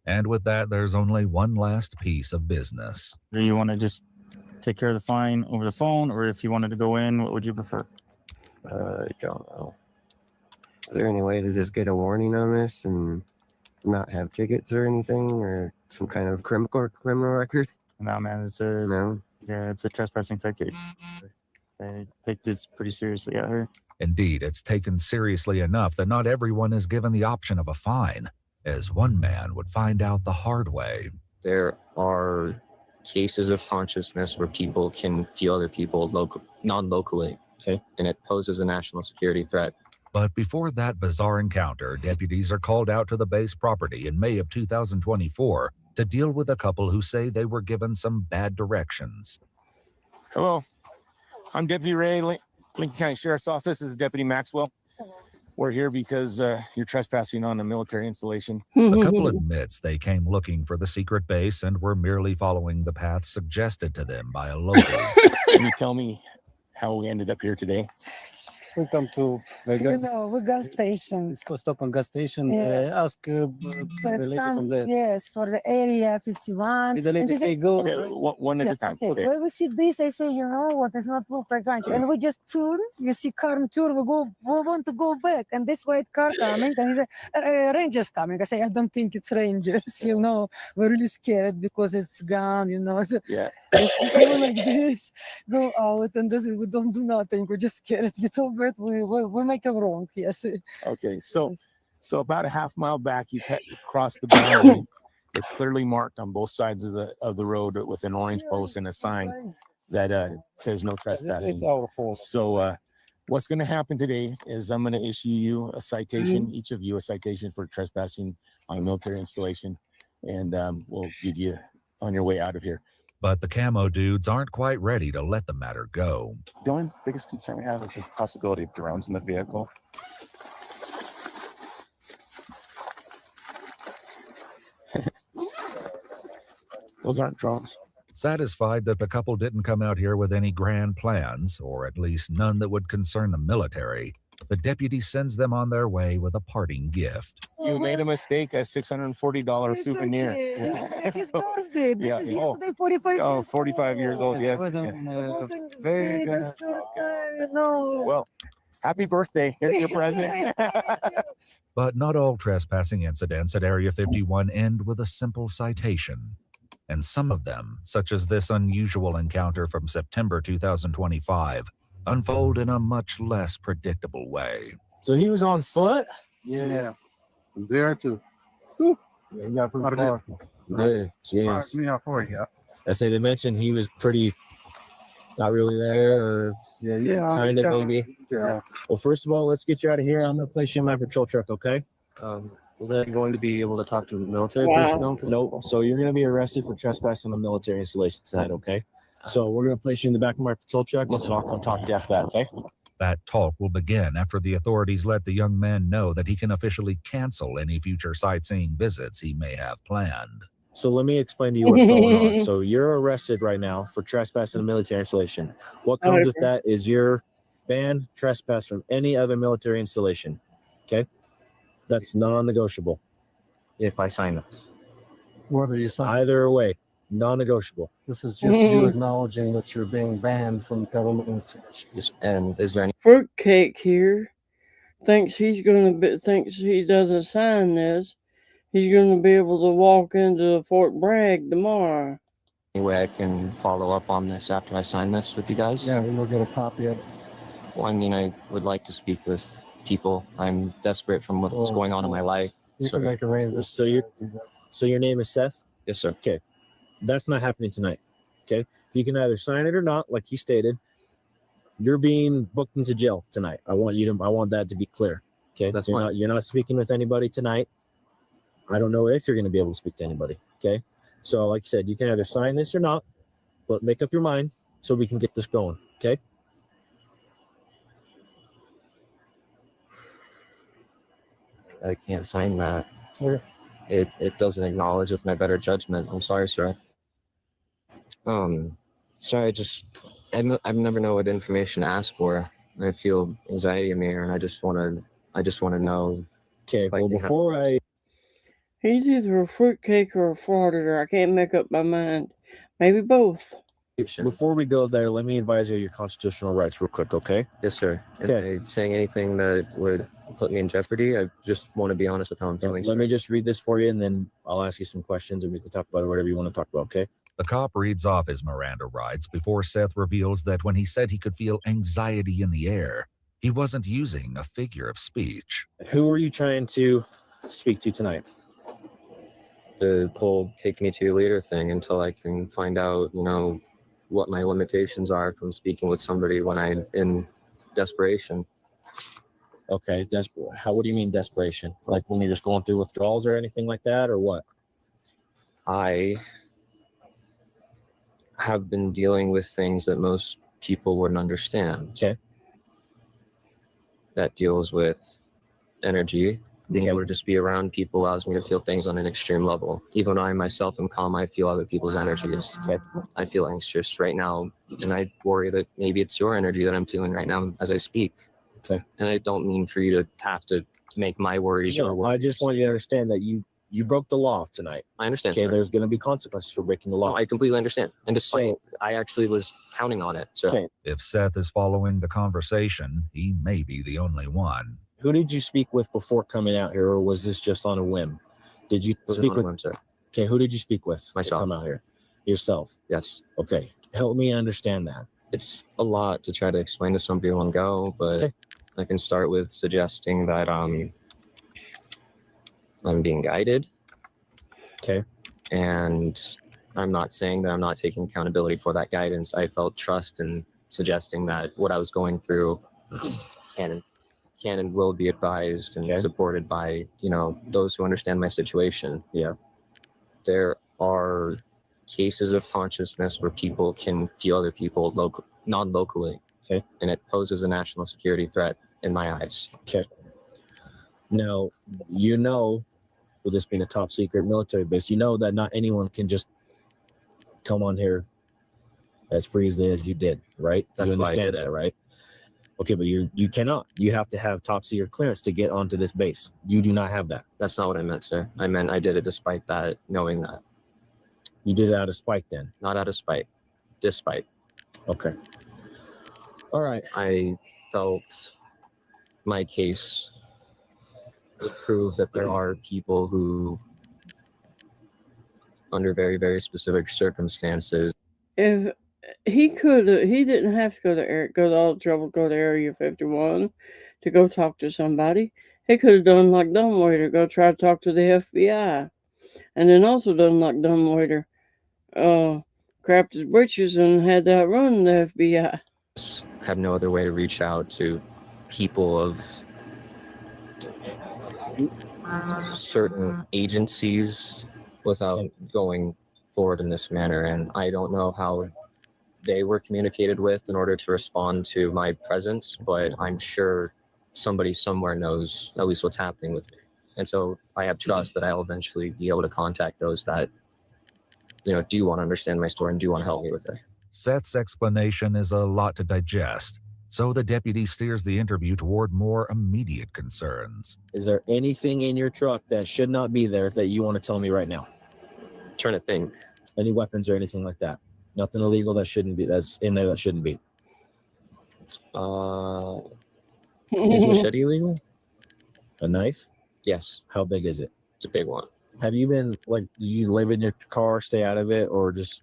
And with that, there's only one last piece of business. Do you want to just take care of the fine over the phone, or if you wanted to go in, what would you prefer? I don't know. Is there any way to just get a warning on this and not have tickets or anything, or some kind of criminal record? No, man, it's a trespassing citation. They take this pretty seriously out here. Indeed, it's taken seriously enough that not everyone is given the option of a fine, as one man would find out the hard way. there are cases of consciousness where people can feel other people non-locally, okay, and it poses a national security threat. But before that bizarre encounter, deputies are called out to the base property in May of 2024 to deal with a couple who say they were given some bad directions. Hello, I'm Deputy Ray, Lincoln County Sheriff's Office. This is Deputy Maxwell. We're here because you're trespassing on a military installation. The couple admits they came looking for the secret base and were merely following the path suggested to them by a local. Can you tell me how we ended up here today? We come to Vegas. We gas station. It's supposed to stop on gas station. Yes. Ask the For lady some, from there. yes, for the area 51. Did the lady And she say said, go? Okay, one at a time. Okay. When we see this, I say, you know what, it's not look like ranch. And we just turn, you see car turn, we want to go back. And this white car coming, and he said, Rangers coming. I say, I don't think it's Rangers, you know. We're really scared because it's gone, you know. So yeah. Just go like this, go out, and we don't do nothing. We're just scared. Get over it. We make a wrong, yes. Okay, so about a half mile back, you cross the boundary. It's clearly marked on both sides of the road with an orange post and a sign that says no trespassing. It's our fault. So what's going to happen today is I'm going to issue you a citation, each of you a citation for trespassing on a military installation, and we'll give you on your way out of here. But the camo dudes aren't quite ready to let the matter go. The only biggest concern we have is this possibility of drones in the vehicle. Those aren't drones. Satisfied that the couple didn't come out here with any grand plans, or at least none that would concern the military, the deputy sends them on their way with a parting gift. You made a mistake, a $640 souvenir. Okay. Yeah. His birthday. This is yesterday, 45 Oh, years 45 years old, yes. Very good. No. Well, happy birthday. Here's your present. But not all trespassing incidents at Area 51 end with a simple citation. And some of them, such as this unusual encounter from September 2025, unfold in a much less predictable way. So he was on foot? Yeah. There too. Yeah, you got pretty far. Yes. Yeah. I say they mentioned he was pretty not really there, or kind of maybe. Yeah. Well, first of all, let's get you out of here. I'm gonna place you in my patrol truck, okay? Was that going to be able to talk to military personnel? Nope. So you're gonna be arrested for trespassing on a military installation tonight, okay? So we're gonna place you in the back of my patrol truck. Listen, I'll come talk to you after that, okay? That talk will begin after the authorities let the young man know that he can officially cancel any future sightseeing visits he may have planned. So let me explain to you what's going on. So you're arrested right now for trespassing a military installation. What comes with that is you're banned trespass from any other military installation. Okay? That's non-negotiable. If I sign this. What are you saying? Either way, non-negotiable. This is just you acknowledging that you're being banned from government installations. And is there any Fruitcake here thinks he doesn't sign this. He's going to be able to walk into Fort Bragg tomorrow. way I can follow up on this after I sign this with you guys? Yeah, we'll get a copy of it. Well, I mean, I would like to speak with people. I'm desperate from what's going on in my life. You So- can make arrangements. So your name is Seth? Yes, sir. Okay. That's not happening tonight. Okay. You can either sign it or not, like you stated. You're being booked into jail tonight. I want that to be clear. Okay. That's you're fine. not you're not speaking with anybody tonight. I don't know if you're going to be able to speak to anybody. Okay. So like I said, you can either sign this or not, but make up your mind so we can get this going. Okay. I can't sign that. Okay. It doesn't acknowledge with my better judgment. I'm sorry, sir. Sorry, I never know what information to ask for. I feel anxiety in the air, and I just want to know. Okay, well, before He's either a fruitcake or a frauditor. I can't make up my mind. Maybe both. Before we go there, let me advise you of your constitutional rights real quick, okay? Yes, sir. Okay. Saying anything that would put me in jeopardy, I just want to be honest with how I'm feeling. Let me just read this for you, and then I'll ask you some questions, and we can talk about whatever you want to talk about, okay? The cop reads off his Miranda rights before Seth reveals that when he said he could feel anxiety in the air, he wasn't using a figure of speech. Who are you trying to speak to tonight? the whole take me to your leader thing until I can find out, you know, what my limitations are from speaking with somebody when I'm in desperation. Okay, what do you mean desperation? Like when you're just going through withdrawals or anything like that, or what? I have been dealing with things that most people wouldn't understand. Okay. That deals with energy. Being able to just be around people allows me to feel things on an extreme level. Even though I myself am calm, I feel other people's energies. Okay. I feel anxious right now, and I worry that maybe it's your energy that I'm feeling right now as I speak. Okay. And I don't mean for you to have to make my worries your worries. I just want you to understand that you broke the law tonight. I understand. Okay, sir. there's going to be consequences for breaking the law. No, I completely understand. And despite, I actually was counting on it. So Okay. If Seth is following the conversation, he may be the only one. Who did you speak with before coming out here, or was this just on a whim? Did you speak with? Whim, sir. Okay, who did you speak with? Myself. To come out here, yourself. Yes. Okay, help me understand that. It's a lot to try to explain to somebody in one go, but Okay. I can start with suggesting that I'm being guided. Okay. And I'm not saying that I'm not taking accountability for that guidance. I felt trust in suggesting that what I was going through can and will be advised and supported by, you know, those who understand my situation. Yeah. There are cases of consciousness where people can feel other people non-locally. Okay. And it poses a national security threat in my eyes. Okay. Now, you know, with this being a top secret military base, you know that not anyone can just come on here as free as you did, right? That's you why I understand did that, it. right? Okay, but you cannot. You have to have top secret clearance to get onto this base. You do not have that. That's not what I meant, sir. I meant I did it despite that, knowing that. You did it out of spite then? Not out of spite, despite. Okay. All right. I felt my case would prove that there are people who, under very, very specific circumstances. If he didn't have to go to all the trouble, go to Area 51 to go talk to somebody. He could have done like Dumbwaiter, go try to talk to the FBI. And then also done like Dumbwaiter, crapped his britches and had that run the FBI. Have no other way to reach out to people of certain agencies without going forward in this manner. And I don't know how they were communicated with in order to respond to my presence, but I'm sure somebody somewhere knows at least what's happening with me. And so I have trust that I'll eventually be able to contact those that, you know, do want to understand my story and do want to help me with it. Seth's explanation is a lot to digest, so the deputy steers the interview toward more immediate concerns. Is there anything in your truck that should not be there that you want to tell me right now? Trying to think. Any weapons or anything like that? Nothing illegal that shouldn't be, that's in there that shouldn't be. Is machete illegal? A knife? Yes. How big is it? It's a big one. Have you been, like, you live in your car, stay out of it, or just?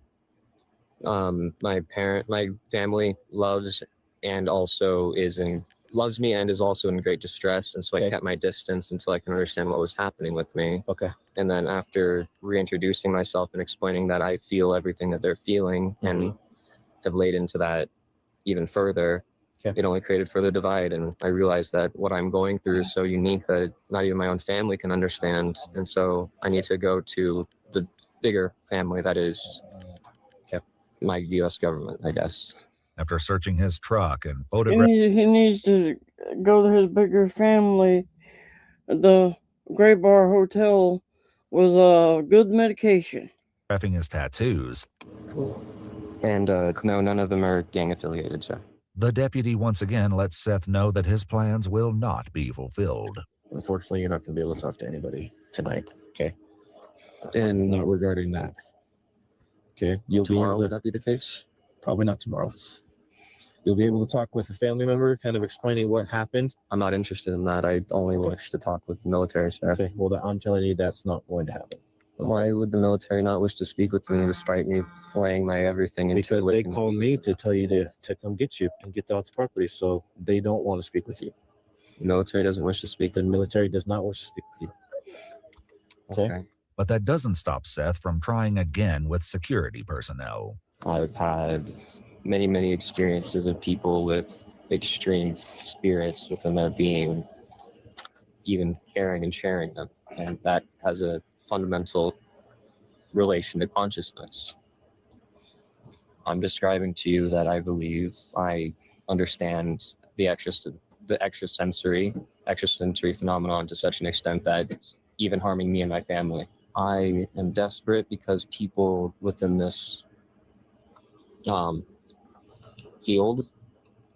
My family loves me and is also in great distress, and so I kept my distance until I can understand what was happening with me. Okay. And then after reintroducing myself and explaining that I feel everything that they're feeling and have laid into that even further, it only created further divide. And I realized that what I'm going through is so unique that not even my own family can understand. And so I need to go to the bigger family that is my U.S. government, I guess. After searching his truck and photographing, He needs to go to his bigger family. The Gray Bar Hotel with good medication. his tattoos, And no, none of them are gang affiliated, sir. the deputy once again lets Seth know that his plans will not be fulfilled. Unfortunately, you're not going to be able to talk to anybody tonight. Okay. And not regarding that. Okay. You'll tomorrow, be would that be the case? Probably not tomorrow. You'll be able to talk with a family member, kind of explaining what happened. I'm not interested in that. I only wish to talk with the military, sir. Okay. Well, I'm telling you that's not going to happen. Why would the military not wish to speak with me despite me laying my everything into Because they called me to tell you to come get you and get the property, so they don't want to speak with you. The military doesn't wish to speak. The military does not wish to speak with you. Okay. But that doesn't stop Seth from trying again with security personnel. I've had many, many experiences of people with extreme spirits within their being, even caring and sharing them. And that has a fundamental relation to consciousness. I'm describing to you that I believe I understand the extrasensory phenomenon to such an extent that it's even harming me and my family. I am desperate because people within this field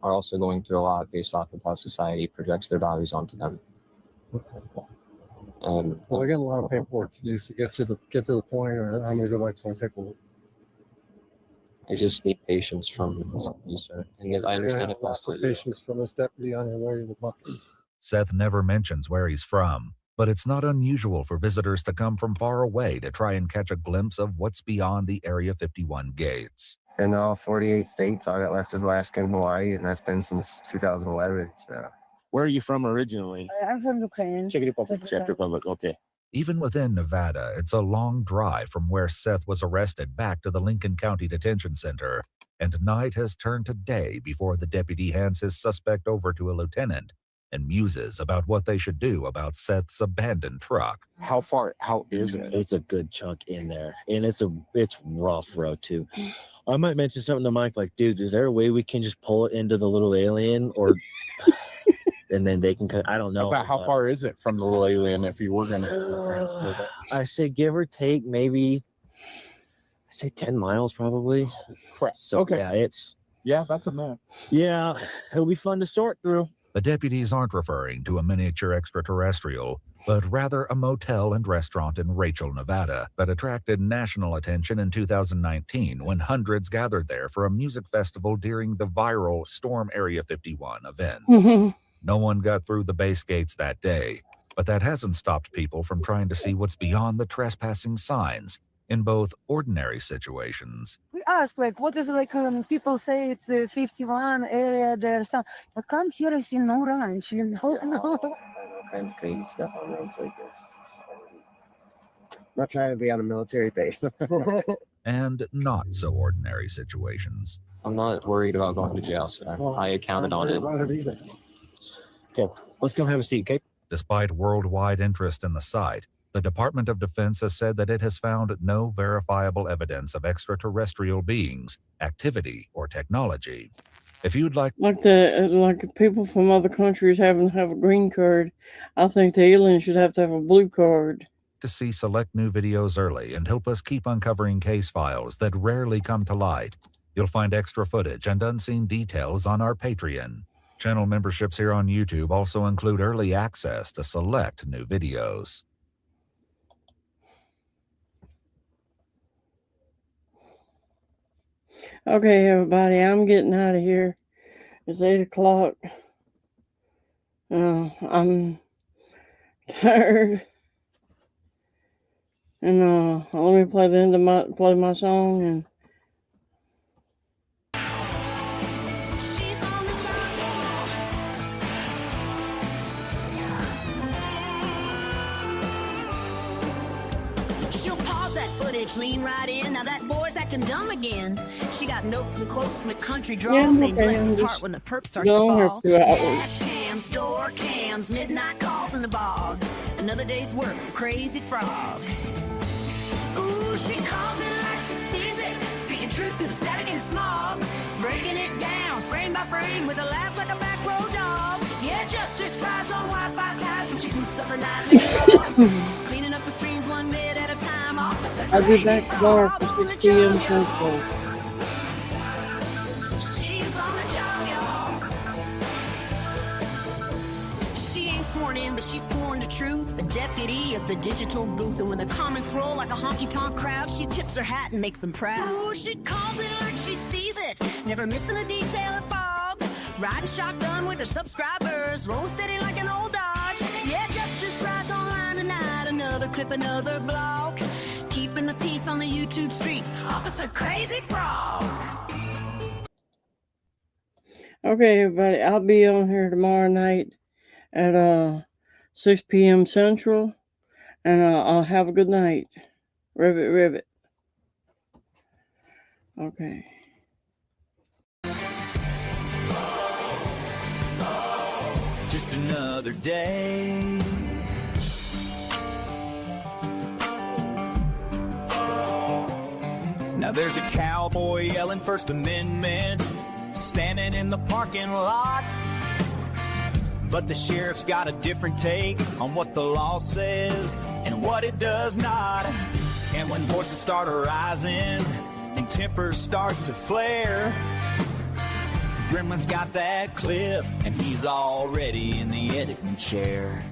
are also going through a lot based off of how society projects their values onto them. Well, I got a lot of paperwork to do, so get to the point, or I'm gonna go back to my paperwork. I just need patience from you, sir. And I understand it lost the patience from this deputy on your way to the bucket. Seth never mentions where he's from, but it's not unusual for visitors to come from far away to try and catch a glimpse of what's beyond the Area 51 gates. In all 48 states, all I got left is Alaska and Hawaii, and that's been since 2011. So. Where are you from originally? I'm from Ukraine. Czech Republic, okay. Even within Nevada, it's a long drive from where Seth was arrested back to the Lincoln County Detention Center, and night has turned to day before the deputy hands his suspect over to a lieutenant and muses about what they should do about Seth's abandoned truck. How far out is it? It's a good chunk in there, and it's rough road too. I might mention something to Mike, like, dude, is there a way we can just pull it into the little alien, or and then they can? I don't know. About how far is it from the little alien if you were going to transport it? I say give or take maybe. I say 10 miles probably. Correct. So okay. Yeah, that's a mess. Yeah, it'll be fun to sort through. The deputies aren't referring to a miniature extraterrestrial, but rather a motel and restaurant in Rachel, Nevada, that attracted national attention in 2019 when hundreds gathered there for a music festival during the viral Storm Area 51 event. No one got through the base gates that day, but that hasn't stopped people from trying to see what's beyond the trespassing signs in both ordinary situations. We ask, like, what is, like, people say it's a 51 area, there's some, I come here, I see no ranch, you know? All kinds of crazy stuff on roads like this. I'm not trying to be on a military base. And not so ordinary situations. I'm not worried about going to jail, sir. I counted on it. Okay, let's go have a seat, okay? Despite worldwide interest in the site, the Department of Defense has said that it has found no verifiable evidence of extraterrestrial beings, activity, or technology. If you'd like people from other countries having to have a green card, I think the aliens should have to have a blue card. To see select new videos early and help us keep uncovering case files that rarely come to light, you'll find extra footage and unseen details on our Patreon. Channel memberships here on YouTube also include early access to select new videos. Okay, everybody, I'm getting out of here. It's 8 o'clock. I'm tired. And let me play the end of my song and lean right in. Now that boy's acting dumb again. She got notes and quotes and a country drawl saying bless his heart when the perp starts to fall. Dash cams, door cams, midnight calls in the bog. Another day's work for Crazy Frog. Ooh, she calls it like she sees it, speaking truth through the static and smog, breaking it down frame by frame with a laugh like a back row dog. Yeah, justice rides on Wi-Fi tides when she boots up her nightly log. Cleaning up the streams one bit at a time. I'll be back tomorrow for 6 p.m. Central. She's on the job, y'all. She ain't sworn in, but she's sworn to truth. The deputy at the digital booth, and when the comments roll like a honky-tonk crowd, she tips her hat and makes them proud. Ooh, she calls it like she sees it, never missing a detail or fog. Riding shotgun with her subscribers, rolling steady like an old Dodge. Yeah, justice rides online tonight. Another clip, another blog. Keeping the peace on the YouTube streets. Officer Crazy Frog. Okay, everybody, I'll be on here tomorrow night at 6 p.m. Central. And I'll have a good night. Ribbit, ribbit. Okay. Just another day. Now there's a cowboy yelling First Amendment, standing in the parking lot. But the sheriff's got a different take on what the law says and what it does not. And when voices start arising and tempers start to flare, Gremlin's got that clip and he's already in the editing chair.